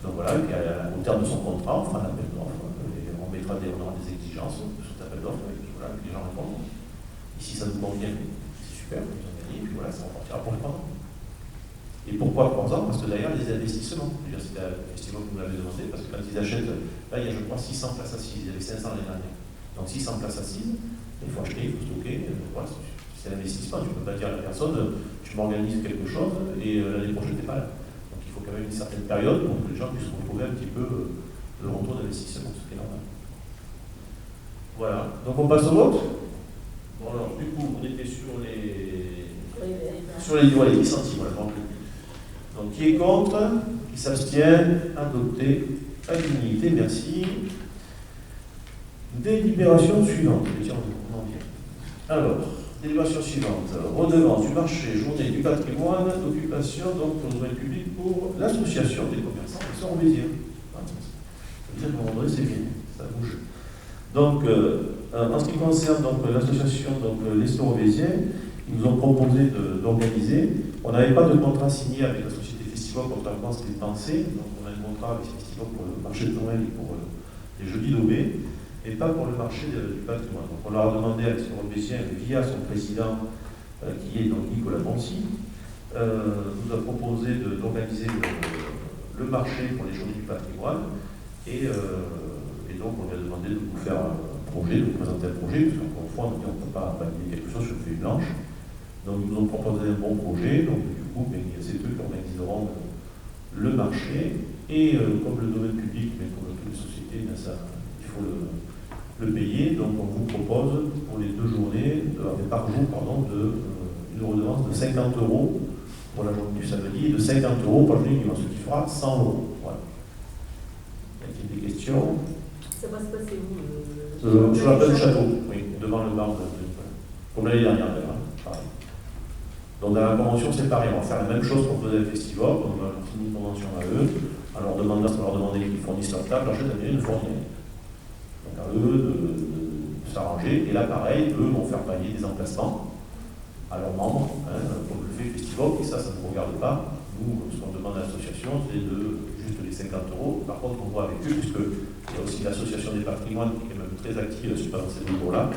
[SPEAKER 1] Donc voilà, et puis, au terme de son contrat, on fera un appel d'offres. On aura des exigences sur cet appel d'offres. Et puis, voilà, les gens répondent. Et si ça nous convient, c'est super, ils ont gagné, et puis voilà, ça repartira pour les 3 ans. Et pourquoi 3 ans? Parce que derrière, les investissements. C'était effectivement que vous m'avez demandé, parce que quand ils achètent, là il y a je crois 600 places assises, il y avait 500 l'année dernière. Donc 600 places assises, il faut acheter, il faut stocker, voilà, c'est l'investissement. Tu ne peux pas dire à la personne, tu m'organises quelque chose et l'année prochaine tu n'es pas là. Donc il faut quand même une certaine période pour que les gens puissent retrouver un petit peu le retour d'investissement, ce qui est normal. Voilà, donc on passe au vote. Bon alors, du coup, on était sur les 10 centimes, voilà, donc qui est contre, qui s'abstient, adopté, à l'unanimité, merci. Délibération suivante. Alors, délibération suivante. Redevance du marché, journée du patrimoine, d'occupation, donc pour le domaine public pour l'association des commerçants qui sont roubaisiens. Ça veut dire qu'à un moment donné, c'est bien, ça bouge. Donc, en ce qui concerne l'association Les Roubaisiens, ils nous ont proposé d'organiser. On n'avait pas de contrat signé avec la société Festival, contrairement à ce qui est pensé. Donc, on a un contrat avec Festival pour le marché de Noël et pour les jeudis d'Aubé, et pas pour le marché du patrimoine. Donc, on leur a demandé à Les Roubaisiens, via son président, qui est donc Nicolas Boncy, nous a proposé d'organiser le marché pour les journées du patrimoine. Et donc, on lui a demandé de nous faire un projet, de nous présenter un projet, parce qu'encore une fois, on ne peut pas valider quelque chose sur une feuille blanche. Donc, ils nous ont proposé un bon projet. Donc, du coup, c'est eux qui organiseront le marché. Et comme le domaine public, mais comme toutes les sociétés, il faut le payer. Donc, on vous propose pour les 2 journées, par jour, une redevance de 50 € pour la journée du samedi et de 50 € pour la journée du dimanche, ce qui fera 100 €. Voilà. Y a-t-il des questions?
[SPEAKER 6] Ça va se passer où
[SPEAKER 1] sur la place du château, oui, devant le bar comme l'année dernière d'ailleurs, pareil. Donc dans la convention c'est pareil, on va faire la même chose qu'on faisait avec le festival, on va signer une convention à eux, à leur demander qu'ils fournissent leur table, leur chaise à ne fournir rien. Donc à eux de s'arranger, et là pareil, eux vont faire payer des emplacements à leurs membres, comme le fait le festival, et ça ne nous regarde pas. Nous, ce qu'on demande à l'association, c'est juste les 50 €. Par contre, on voit avec eux, puisqu'il y a aussi l'association des patrimoines qui est même très active dans ces niveaux-là,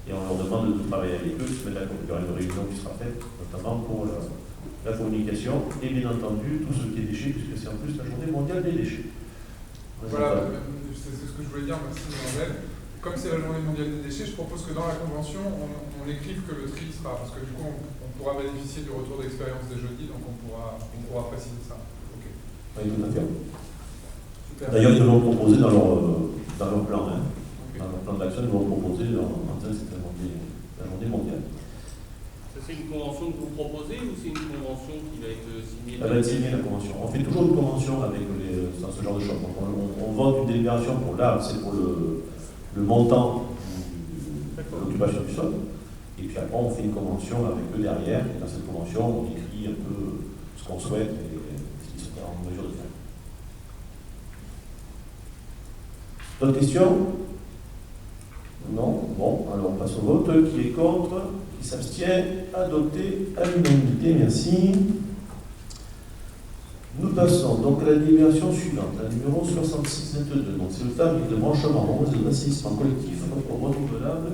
[SPEAKER 1] et on leur demande de travailler avec eux, de se mettre d'accord. Il y aura une réunion qui sera faite, notamment pour la communication, et bien entendu, tout ce qui est déchets, puisque c'est en plus la journée mondiale des déchets.
[SPEAKER 7] Voilà, c'est ce que je voulais dire, merci Emmanuel. Comme c'est la journée mondiale des déchets, je propose que dans la convention, on écrive que le tri sera, parce que du coup, on pourra bénéficier du retour d'expérience des jeudis, donc on pourra préciser ça. Ok.
[SPEAKER 1] Oui, tout à fait.
[SPEAKER 7] Super.
[SPEAKER 1] D'ailleurs, ils nous l'ont proposé dans leur plan, okay. Dans leur plan d'action, ils nous l'ont proposé en disant que c'était la journée mondiale.
[SPEAKER 2] Ça, c'est une convention que vous proposez ou c'est une convention qui va être signée?
[SPEAKER 1] Elle va être signée, la convention. On fait toujours une convention avec dans ce genre de choses. On vote une délibération pour c'est pour le montant de l'occupation du sol. Et puis après, on fait une convention avec eux derrière. Et dans cette convention, on écrit un peu ce qu'on souhaite et ce qu'ils sont en mesure de faire. D'autres questions? Non? Bon, alors on passe au vote. Qui est contre? Qui s'abstient? Adopté à l'unanimité. Merci. Nous passons donc à la délibération suivante, la numéro 6622. Donc c'est le tarif de branchement en réseau d'assainissement collectif renouvelable,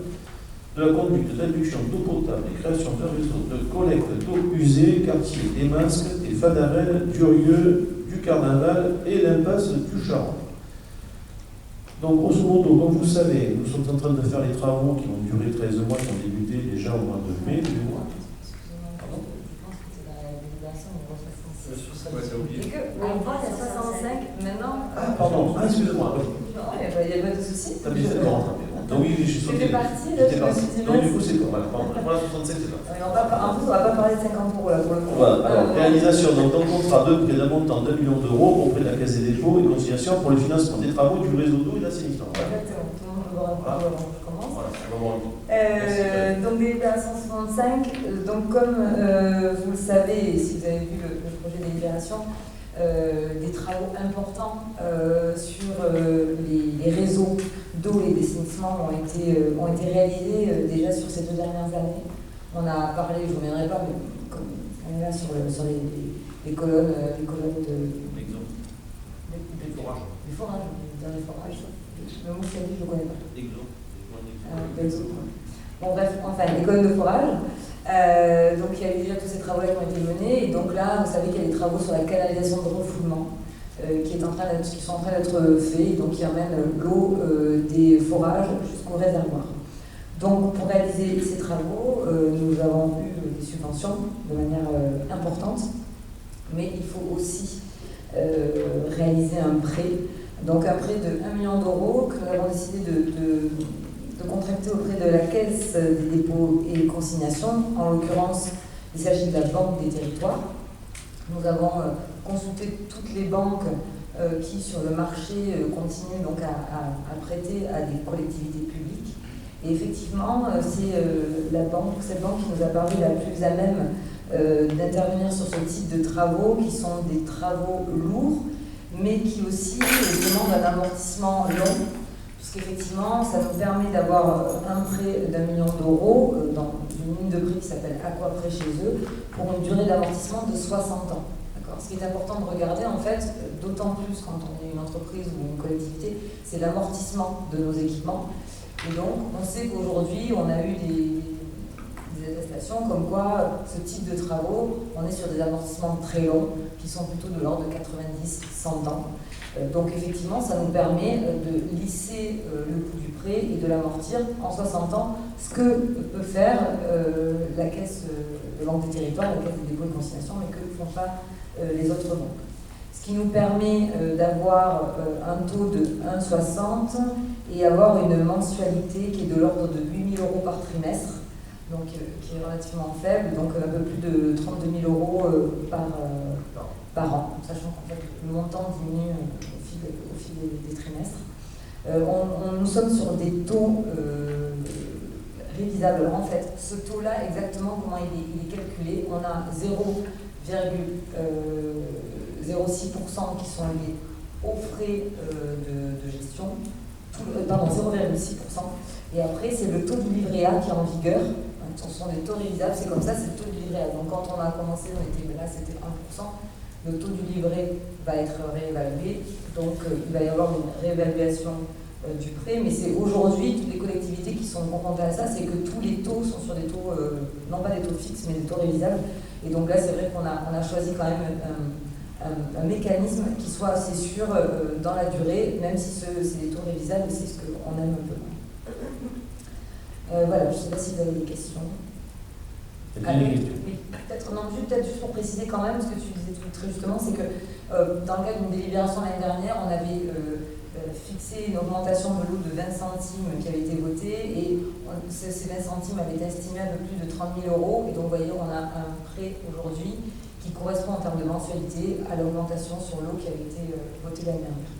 [SPEAKER 1] de la conduite d'induction d'eau potable et création d'un réseau de collecte d'eau usée, quartier des Masques, des Fadarelles, Durieux, du Carnaval et l'impasse du Charon. Donc grosso modo, comme vous le savez, nous sommes en train de faire les travaux qui vont durer 13 mois, qui ont débuté déjà au mois de mai, du mois.
[SPEAKER 5] Ouais, c'est oublié.
[SPEAKER 4] Et qu'on vote à 65 maintenant.
[SPEAKER 1] Ah, pardon, excusez-moi.
[SPEAKER 4] Non, il n'y a pas de souci.
[SPEAKER 1] T'as bien fait de me rattraper. Donc oui, je suis sauté.
[SPEAKER 4] J'étais partie, là, je me suis dit,
[SPEAKER 1] donc du coup, c'est quoi? Pardon, pour la 65, c'est là.
[SPEAKER 4] En plus, on ne va pas parler de 50 € là pour le coup.
[SPEAKER 1] Voilà, alors, réalisation d'un contrat de près d'un montant de 1 million d'euros auprès de la Caisse des dépôts et conciliation pour le financement des travaux du réseau d'eau et d'assainissement. Voilà.
[SPEAKER 4] Exactement, tout le monde va voir un peu avant que je commence.
[SPEAKER 1] Voilà, on va voir.
[SPEAKER 4] Donc délibération 65, donc comme vous le savez, et si vous avez vu le projet de délibération, des travaux importants sur les réseaux d'eau et d'assainissement ont été réalisés déjà sur ces 2 dernières années. On a parlé, je ne reviendrai pas, mais comme on est là sur les colonnes de...
[SPEAKER 1] Des forages.
[SPEAKER 4] Des forages, dans les forages. Le mot je ne le connais pas. Bon bref, enfin, les colonnes de forage. Donc il y a eu déjà tous ces travaux-là qui ont été menés, et donc là, vous savez qu'il y a des travaux sur la canalisation de refoulement qui sont en train d'être faits, donc qui amènent l'eau des forages jusqu'au réservoir. Donc pour réaliser ces travaux, nous avons eu des subventions de manière importante, mais il faut aussi réaliser un prêt, donc un prêt de 1 million d'euros que nous avons décidé de contracter auprès de la Caisse des dépôts et consignations. En l'occurrence, il s'agit de la Banque des territoires. Nous avons consulté toutes les banques qui, sur le marché, continuent donc à prêter à des collectivités publiques. Et effectivement, c'est cette banque qui nous a paru la plus à même d'intervenir sur ce type de travaux, qui sont des travaux lourds, mais qui aussi demandent un amortissement long, puisqu'effectivement, ça nous permet d'avoir un prêt d'1 million d'euros dans une ligne de prix qui s'appelle Aquaprêt chez eux, pour une durée d'amortissement de 60 ans. Ce qui est important de regarder, en fait, d'autant plus quand on est une entreprise ou une collectivité, c'est l'amortissement de nos équipements. Et donc, on sait qu'aujourd'hui, on a eu des attestations comme quoi ce type de travaux, on est sur des amortissements très longs, qui sont plutôt de l'ordre de 90-100 ans. Donc effectivement, ça nous permet de lisser le coût du prêt et de l'amortir en 60 ans, ce que peut faire la Caisse de Banque des Territoires, la Caisse des dépôts et consignations, mais que ne font pas les autres banques. Ce qui nous permet d'avoir un taux de 1,60 et avoir une mensualité qui est de l'ordre de 8 000 euros par trimestre, donc qui est relativement faible, donc un peu plus de 32 000 euros par an, sachant qu'en fait le montant diminue au fil des trimestres. Nous sommes sur des taux révisables. En fait, ce taux-là, exactement comment il est calculé, on a 0,06% qui sont liés aux frais de gestion, pardon, 0,6%, et après c'est le taux du livret A qui est en vigueur. Ce sont des taux révisables, c'est comme ça, c'est le taux du livret A. Donc quand on a commencé, là c'était 1%, le taux du livret va être réévalué, donc il va y avoir une réévaluation du prêt, mais c'est aujourd'hui toutes les collectivités qui sont confrontées à ça, c'est que tous les taux sont sur des taux, non pas des taux fixes, mais des taux révisables. Et donc là, c'est vrai qu'on a choisi quand même un mécanisme qui soit assez sûr dans la durée, même si c'est des taux révisables, c'est ce qu'on aime un peu. Voilà, je ne sais pas si vous avez des questions.
[SPEAKER 1] Oui,
[SPEAKER 4] peut-être juste pour préciser quand même, ce que tu disais très justement, c'est que dans le cadre d'une délibération l'année dernière, on avait fixé une augmentation de l'eau de 20 centimes qui avait été votée, et ces 20 centimes avaient été estimés à un peu plus de 30 000 euros, et donc vous voyez, on a un prêt aujourd'hui qui correspond en termes de mensualité à l'augmentation sur l'eau qui avait été votée l'année dernière.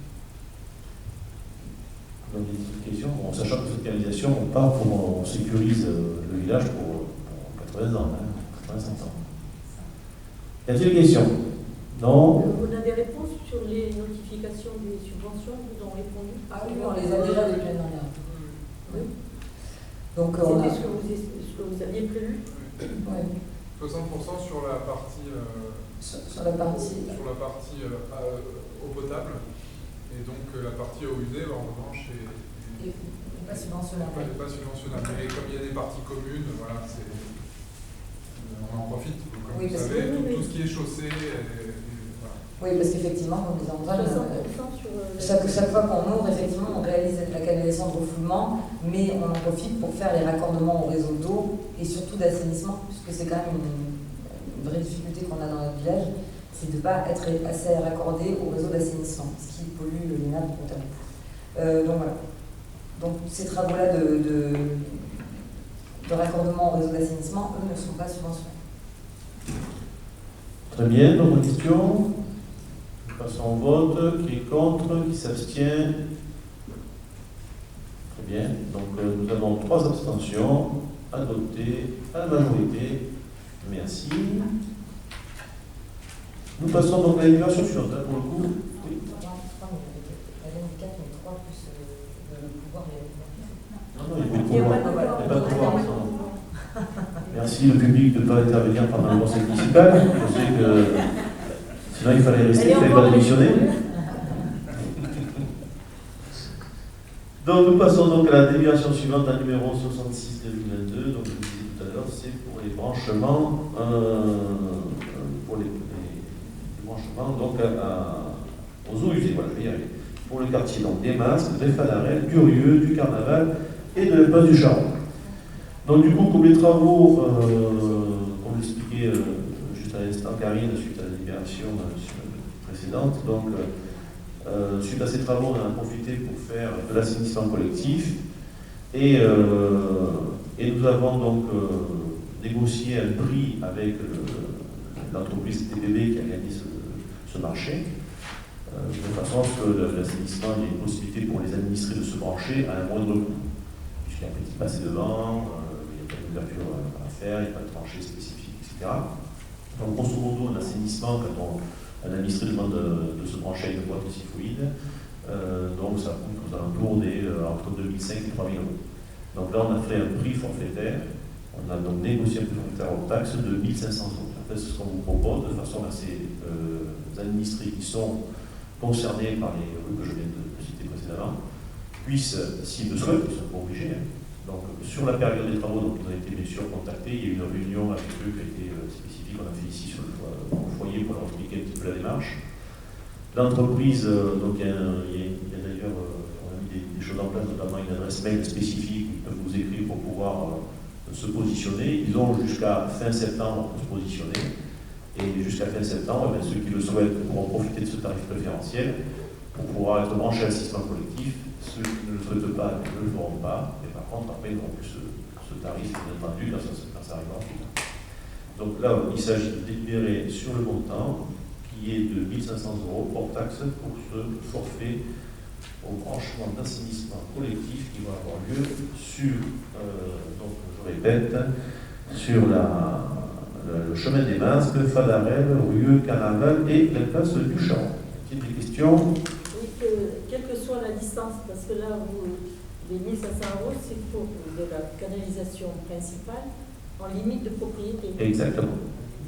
[SPEAKER 1] Donc, des questions, en sachant que cette canalisation, on sécurise le village pour 80 ans, 85 ans. Y a-t-il des questions? Non.
[SPEAKER 6] On a des réponses sur les notifications des subventions, vous en répondu?
[SPEAKER 4] Ah oui, on les a déjà depuis l'année dernière. Oui. Donc,
[SPEAKER 6] c'était ce que vous aviez prévu?
[SPEAKER 4] Oui.
[SPEAKER 7] 60% sur la partie,
[SPEAKER 4] sur la partie
[SPEAKER 7] eau potable, et donc la partie eau usée, en revanche,
[SPEAKER 4] n'est pas subventionnable.
[SPEAKER 7] Pas subventionnable. Mais comme il y a des parties communes, voilà, on en profite. Comme
[SPEAKER 4] oui,
[SPEAKER 7] vous savez, tout ce qui est chaussée. Voilà.
[SPEAKER 4] Oui, parce qu'effectivement, comme disait Antoine,
[SPEAKER 6] sur
[SPEAKER 4] chaque fois qu'on ouvre, effectivement, on réalise la canalisation de refoulement, mais on en profite pour faire les raccordements au réseau d'eau et surtout d'assainissement, puisque c'est quand même une vraie difficulté qu'on a dans notre village, c'est de ne pas être assez raccordé au réseau d'assainissement, ce qui pollue les nappes potable. Donc voilà. Donc ces travaux-là de raccordement au réseau d'assainissement, eux, ne sont pas subventionnés.
[SPEAKER 1] Très bien, d'autres questions? Passons au vote. Qui est contre? Qui s'abstient? Très bien. Donc nous avons 3 abstentions adoptées à la majorité. Merci. Nous passons donc à la délibération suivante, pour le coup. Oui. Non, il n'y a pas de pouvoir. Merci le public de ne pas intervenir pendant le conseil municipal. Je sais que sinon il fallait rester, il ne fallait pas démissionner. Donc nous passons donc à la délibération suivante, à numéro 66-2022. Donc je vous disais tout tout à l'heure, c'est pour les branchements, pour les branchements donc aux eaux usées, voilà, je vais y arriver. Pour le quartier, donc des Masques, des Fadarelles, du Rieux, du Carnaval et de l'Espace du Charron. Donc du coup, comme les travaux, comme l'expliquait juste à l'instant Karine, suite à la libération précédente, donc suite à ces travaux, on en a profité pour faire de l'assainissement collectif et nous avons donc négocié un prix avec l'entreprise TPB qui a gagné ce marché, de façon à ce que l'assainissement, il y ait une possibilité pour les administrés de se brancher à un moindre coût, puisqu'il y a un petit passé devant, il n'y a pas d'ouverture à faire, il n'y a pas de tranchée spécifique, etc. Donc grosso modo, un assainissement, quand un administré demande de se brancher à une boîte sifoïde, donc ça coûte aux alentours entre 2005 et 3000 euros. Donc là, on a fait un prix forfaitaire, on a donc négocié un prix forfaitaire hors taxe de 1500 euros. En fait, c'est ce qu'on vous propose, de façon à ces administrés qui sont concernés par les rues que je viens de citer précédemment, puissent, s'ils le souhaitent, ils ne sont pas obligés. Donc, sur la période des travaux, donc, vous avez été bien sûr contactés, il y a eu une réunion avec eux qui a été spécifique, on a fait ici sur le foyer pour leur expliquer un petit peu la démarche. L'entreprise, donc il y a d'ailleurs, on a mis des choses en place, notamment une adresse mail spécifique où ils peuvent vous écrire pour pouvoir se positionner. Ils ont jusqu'à fin septembre pour se positionner. Et jusqu'à fin septembre, ceux qui le souhaitent pourront profiter de ce tarif préférentiel pour pouvoir être branchés à l'assistance collectif. Ceux qui ne le souhaitent pas ne le feront pas. Et par contre, après, ils n'auront plus ce tarif, bien entendu, quand ça arrivera plus tard. Donc là, il s'agit de délibérer sur le montant qui est de 1500 euros hors taxe pour ce forfait au branchement d'assainissement collectif qui va avoir lieu sur, donc je répète, sur le chemin des Masques, Fadarelles, Rieux, Carnaval et l'Espace du Charron. Y a-t-il des questions?
[SPEAKER 6] Oui, quelle que soit la distance, parce que là, les 1500 euros, c'est pour de la canalisation principale en limite de propriété.
[SPEAKER 1] Exactement.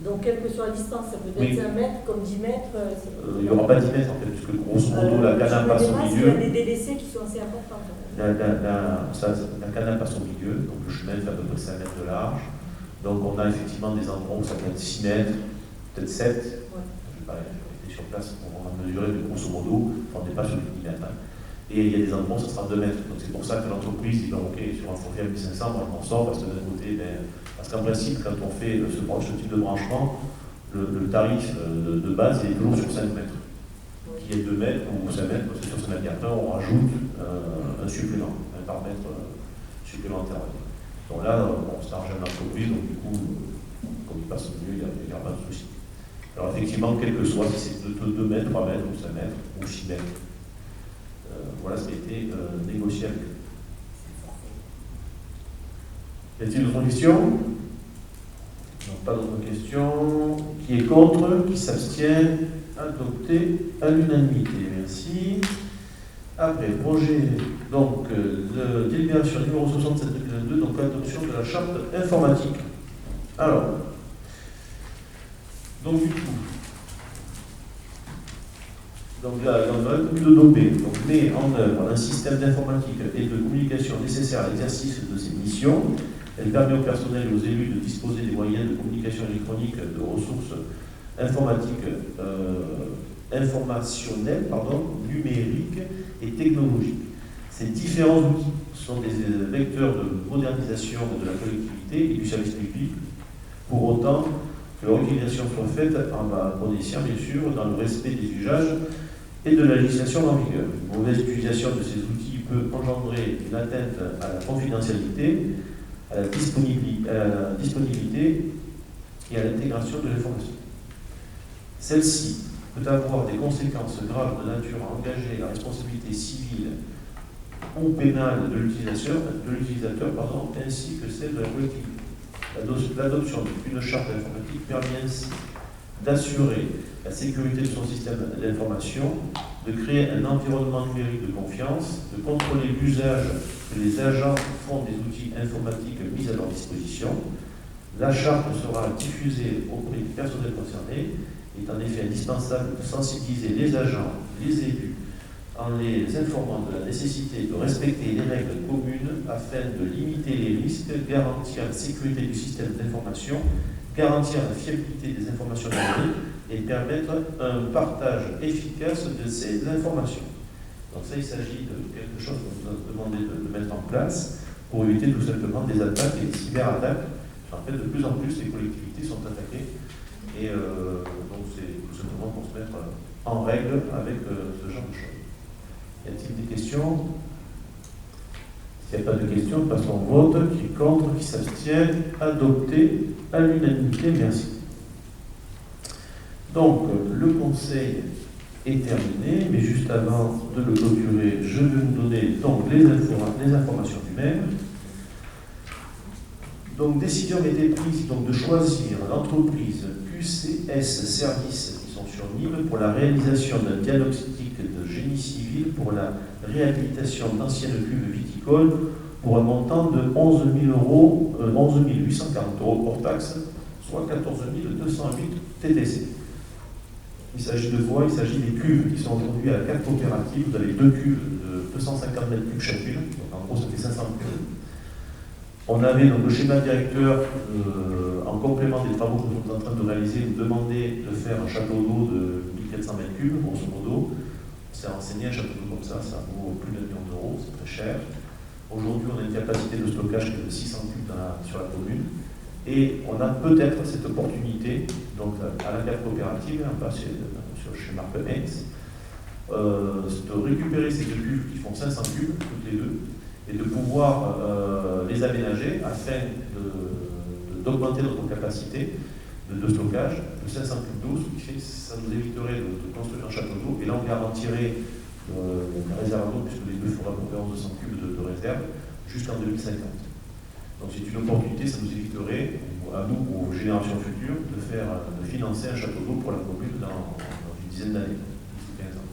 [SPEAKER 6] Donc, quelle que soit la distance, ça peut être 1 mètre, comme 10 mètres.
[SPEAKER 1] Il n'y aura pas 10 mètres en fait, puisque grosso modo, la canne passe au milieu.
[SPEAKER 6] Il y a des délaissés qui sont assez importants.
[SPEAKER 1] La canne passe au milieu, donc le chemin fait à peu près 5 mètres de large. Donc on a effectivement des endroits où ça peut être 6 mètres, peut-être 7. Ouais. Je été sur place pour en mesurer, mais grosso modo, on n'est pas sur les 10 mètres. Hein. Et il y a des endroits où ça sera 2 mètres. Donc c'est pour ça que l'entreprise dit, ok, sur un forfait à 1500, on sort parce que d'un côté, parce qu'en principe, quand on fait ce type de branchement, le tarif de base est toujours sur 5 mètres. Qu'il y ait 2 mètres ou 5 mètres, c'est sur 5 mètres. Et après, on rajoute un supplément, un paramètre supplémentaire. Donc là, c'est l'argent de l'entreprise, donc du coup, comme il passe au milieu, il n'y a pas de souci. Alors effectivement, quel que soit, si c'est 2 mètres, 3 mètres, ou 5 mètres, ou 6 mètres, voilà ce qui a été négocié avec eux. Y a-t-il d'autres questions? Non, pas d'autres questions. Qui est contre? Qui s'abstient? Adopté à l'unanimité. Merci. Après, projet, donc, de délibération numéro 67-2022, donc l'adoption de la charte informatique. Alors, donc du coup, donc là, dans la commune de Dopé, donc met en œuvre un système d'informatique et de communication nécessaire à l'exercice de ses missions. Elle permet au personnel et aux élus de disposer des moyens de communication électronique, de ressources informatiques, informationnelles, numériques et technologiques. Ces différents outils sont des vecteurs de modernisation de la collectivité et du service public, pour autant que leur utilisation soit faite en bon escient, bien sûr, dans le respect des usages et de la législation en vigueur. Une mauvaise utilisation de ces outils peut engendrer une atteinte à la confidentialité, à la disponibilité et à l'intégration de l'information. Celle-ci peut avoir des conséquences graves de nature à engager la responsabilité civile ou pénale de l'utilisateur, ainsi que celle de la collectivité. L'adoption d'une charte informatique permet ainsi d'assurer la sécurité de son système d'information, de créer un environnement numérique de confiance, de contrôler l'usage que les agents font des outils informatiques mis à leur disposition. La charte sera diffusée auprès des personnels concernés. Il est en effet indispensable de sensibiliser les agents, les élus en les informant de la nécessité de respecter les règles communes afin de limiter les risques, garantir la sécurité du système d'information, garantir la fiabilité des informations données et permettre un partage efficace de ces informations. Donc ça, il s'agit de quelque chose qu'on nous a demandé de mettre en place pour éviter tout simplement des attaques et des cyberattaques. En fait, de plus en plus, les collectivités sont attaquées et donc c'est tout simplement pour se mettre en règle avec ce genre de choses. Y a-t-il des questions? S'il n'y a pas de questions, passons au vote. Qui est contre, qui s'abstient, adopté à l'unanimité. Merci. Donc, le conseil est terminé, mais juste avant de le clôturer, je vais vous donner donc les informations du même. Donc, décision a été prise donc, de choisir l'entreprise QCS Services qui sont sur Nîmes pour la réalisation d'un diagnostic de génie civil pour la réhabilitation d'anciennes cuves viticoles pour un montant de 11 840 € hors taxe, soit 14 208 TTC. Il s'agit de quoi? Il s'agit des cuves qui sont aujourd'hui à la carte coopérative. Vous avez deux cuves de 250 mètres cubes chacune, donc en gros ça fait 500 cuves. On avait donc le schéma directeur en complément des travaux que nous sommes en train de réaliser, nous demandait de faire un château d'eau de 1400 mètres cubes, grosso modo. On s'est renseigné, un château d'eau comme ça vaut plus d'1 million d'euros, c'est très cher. Aujourd'hui, on a une capacité de stockage de 600 cubes sur la commune. Et on a peut-être cette opportunité, donc à la carte coopérative, en bas chez Marc Heinz, de récupérer ces deux cuves qui font 500 cubes, toutes les deux, et de pouvoir les aménager afin d'augmenter notre capacité de stockage de 500 cubes d'eau, ce qui fait que ça nous éviterait de construire un château d'eau, et là on garantirait la réserve d'eau, puisque les deux feront à peu près 200 cubes de réserve, jusqu'en 2050. Donc c'est une opportunité, ça nous éviterait, à nous, aux générations futures, de financer un château d'eau pour la commune dans une dizaine d'années, 15 ans.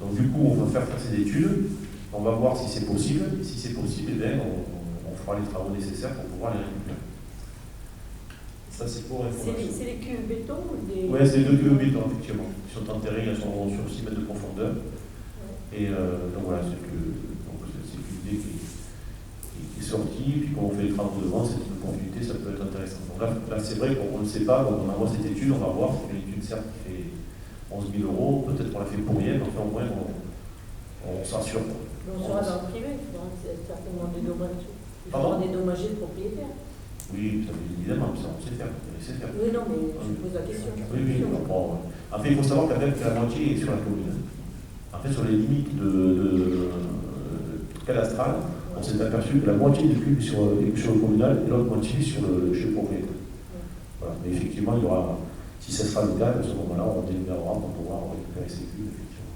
[SPEAKER 1] Donc du coup, on va faire ces études, on va voir si c'est possible. Si c'est possible, eh bien, on fera les travaux nécessaires pour pouvoir les récupérer. Ça, c'est pour information.
[SPEAKER 6] C'est les cuves béton ou des...
[SPEAKER 1] Oui, c'est les deux cuves béton, effectivement. Ils sont enterrés, elles sont sur 6 mètres de profondeur. Et donc voilà, c'est une idée qui est sortie, puis quand on fait les travaux devant, c'est une opportunité, ça peut être intéressant. Donc là c'est vrai qu'on ne sait pas, donc on envoie cette étude, on va voir, c'est une étude certes qui fait 11 000 €, peut-être qu'on la fait pour rien, mais enfin au moins on s'assure.
[SPEAKER 6] On sera dans le privé, donc c'est certainement dédommagé. Il
[SPEAKER 1] Pardon?
[SPEAKER 6] faudra dédommager le propriétaire.
[SPEAKER 1] Oui, évidemment, ça on sait faire.
[SPEAKER 6] Oui, non, mais je pose la question.
[SPEAKER 1] Oui, bon. En fait, il faut savoir quand même que la moitié est sur la commune. En fait, sur les limites cadastrales, on s'est aperçu que la moitié des cubes sur le communal et l'autre moitié chez le propriétaire. Voilà. Mais effectivement, il y aura, si ce sera le cas, à ce moment-là, on délibérera pour pouvoir récupérer ces cubes. Effectivement.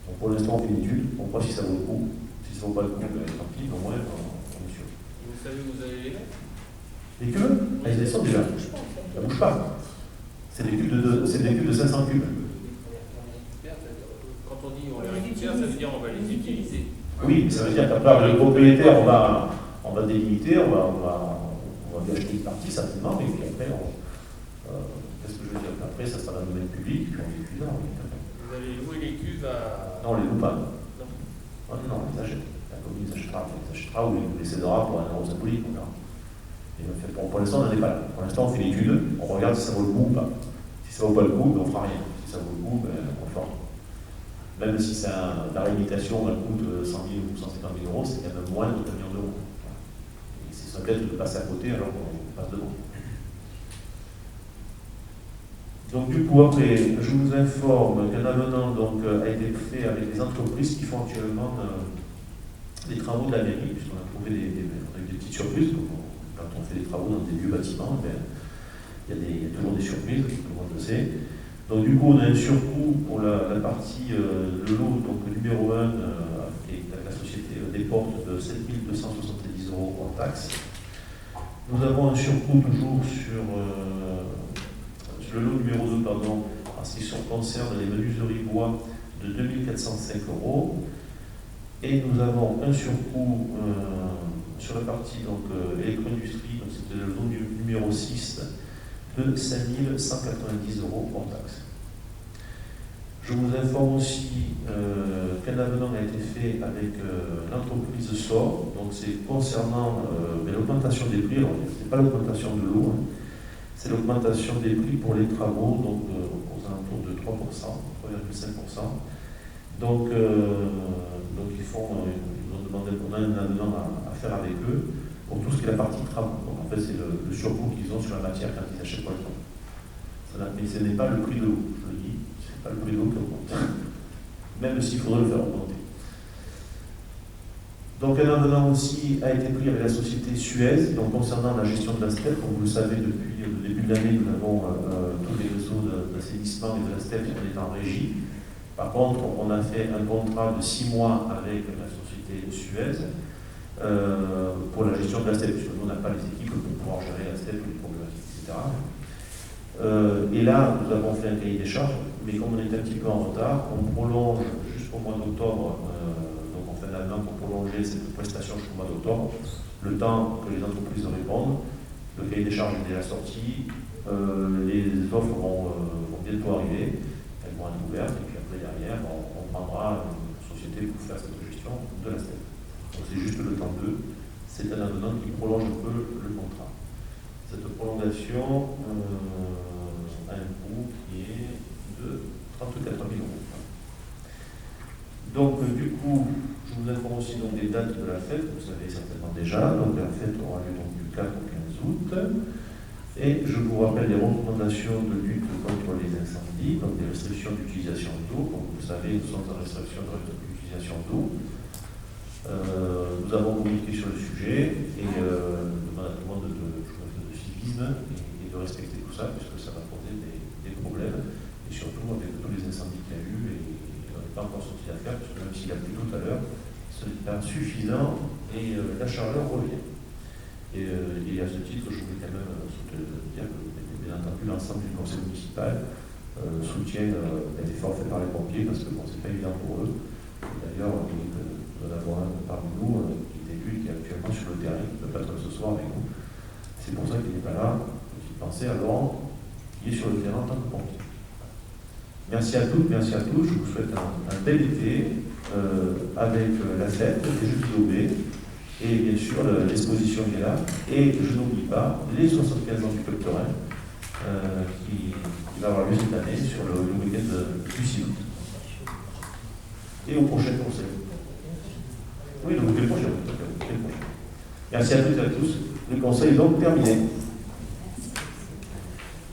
[SPEAKER 1] Donc pour l'instant, on fait une étude, on voit si ça vaut le coup. Si ça ne vaut pas le coup, ben, tant pis, mais au moins, on est sûr.
[SPEAKER 2] Vous savez où vous allez les mettre?
[SPEAKER 1] Les cubes, elles descendent déjà. Ça ne bouge pas. C'est des cubes de 500 cubes.
[SPEAKER 2] Quand on dit on les récupère, ça veut dire on va les utiliser.
[SPEAKER 1] Oui, ça veut dire qu'à part le propriétaire, on va délimiter, on va lui acheter une partie certainement, mais puis après, qu'est-ce que je veux dire? Après, ça sera dans le domaine public, puis on les cuisine.
[SPEAKER 2] Vous allez louer les cuves à...
[SPEAKER 1] Non, on les loue pas.
[SPEAKER 2] Non.
[SPEAKER 1] Non, on les achète. La commune les achètera ou les cédera pour un euro symbolique, on verra. Et pour l'instant, on n'en est pas là. Pour l'instant, on fait l'étude, on regarde si ça vaut le coup ou pas. Si ça vaut pas le coup, ben, on fera rien. Si ça vaut le coup, ben, on fera. Même si la réhabilitation coûte 100 000 ou 150 000 €, c'est quand même moins de 1 million d'euros. Et c'est ça peut-être de passer à côté alors qu'on passe devant. Donc du coup, après, je vous informe qu'un avenant a été fait avec les entreprises qui font actuellement des travaux de la mairie, puisqu'on a trouvé on a eu des petites surprises. Quand on fait des travaux dans des vieux bâtiments, il y a toujours des surprises, tout le monde le sait. Donc du coup, on a un surcoût pour la partie, le lot donc, numéro 1, qui est la société des portes, de 7 270 € hors taxe. Nous avons un surcoût toujours sur le lot numéro 2, pardon, en ce qui concerne les menuiseries bois, de 2 405 €. Et nous avons un surcoût sur la partie électro-industrie, donc c'était le lot numéro 6, de 5 190 € hors taxe. Je vous informe aussi qu'un avenant a été fait avec l'entreprise SOR, donc c'est concernant l'augmentation des prix. Alors, ce n'est pas l'augmentation de l'eau, hein, c'est l'augmentation des prix pour les travaux, donc aux alentours de 3,5%. Donc ils nous ont demandé qu'on a un avenant à faire avec eux pour tout ce qui est la partie travaux. Donc en fait, c'est le surcoût qu'ils ont sur la matière quand ils achètent pour le temps. Mais ce n'est pas le prix de l'eau, je le dis, ce n'est pas le prix de l'eau qui augmente, même s'il faudrait le faire augmenter. Donc un avenant aussi a été pris avec la société Suez, donc concernant la gestion de la STEP. Comme vous le savez, depuis le début de l'année, nous avons tous les réseaux d'assainissement et de la STEP qui sont en régie. Par contre, on a fait un contrat de 6 mois avec la société Suez pour la gestion de la STEP, puisque nous, on n'a pas les équipes pour pouvoir gérer la STEP, les problématiques, etc. Et là, nous avons fait un cahier des charges, mais comme on est un petit peu en retard, on prolonge jusqu'au mois d'octobre, donc on fait un avenant pour prolonger cette prestation jusqu'au mois d'octobre, le temps que les entreprises répondent. Le cahier des charges est déjà sorti, les offres vont bientôt arriver, elles vont être ouvertes, et puis après derrière, on prendra une société pour faire cette gestion de la STEP. Donc c'est juste le temps d'eux, c'est un avenant qui prolonge un peu le contrat. Cette prolongation a un coût qui est de 34 000 €. Donc, du coup, je vous informe aussi donc, des dates de la fête, vous savez certainement déjà. Donc, la fête aura lieu donc, du 4 au 15 août. Et je vous rappelle les recommandations de lutte contre les incendies, donc des restrictions d'utilisation d'eau. Comme vous savez, nous sommes en restriction d'utilisation d'eau. Nous avons communiqué sur le sujet et nous demandons à tout le monde de civisme et de respecter tout ça, puisque ça va poser des problèmes, et surtout avec tous les incendies qu'il y a eu, et on n'est pas encore sorti d'affaire, puisque même s'il a plu tout à l'heure, ce n'est pas suffisant et la chaleur revient. Et à ce titre, je voulais quand même dire que, bien entendu, l'ensemble du conseil municipal soutient l'effort fait par les pompiers, parce que bon, c'est pas évident pour eux. D'ailleurs, nous en avons un parmi nous qui est élu, qui est actuellement sur le terrain, qui ne peut pas être ce soir avec nous. C'est pour ça qu'il n'est pas là. J'ai pensé à Laurent, qui est sur le terrain en tant que pompier. Merci à toutes, merci à tous. Je vous souhaite un bel été avec la fête, les jeux d'Obé, et bien sûr l'exposition qui est là. Et je n'oublie pas les 75 ans du Club Taurin qui va avoir lieu cette année sur le week-end du 6 août. Et au prochain conseil. Oui, le week-end prochain. Merci à toutes et à tous. Le conseil est donc terminé.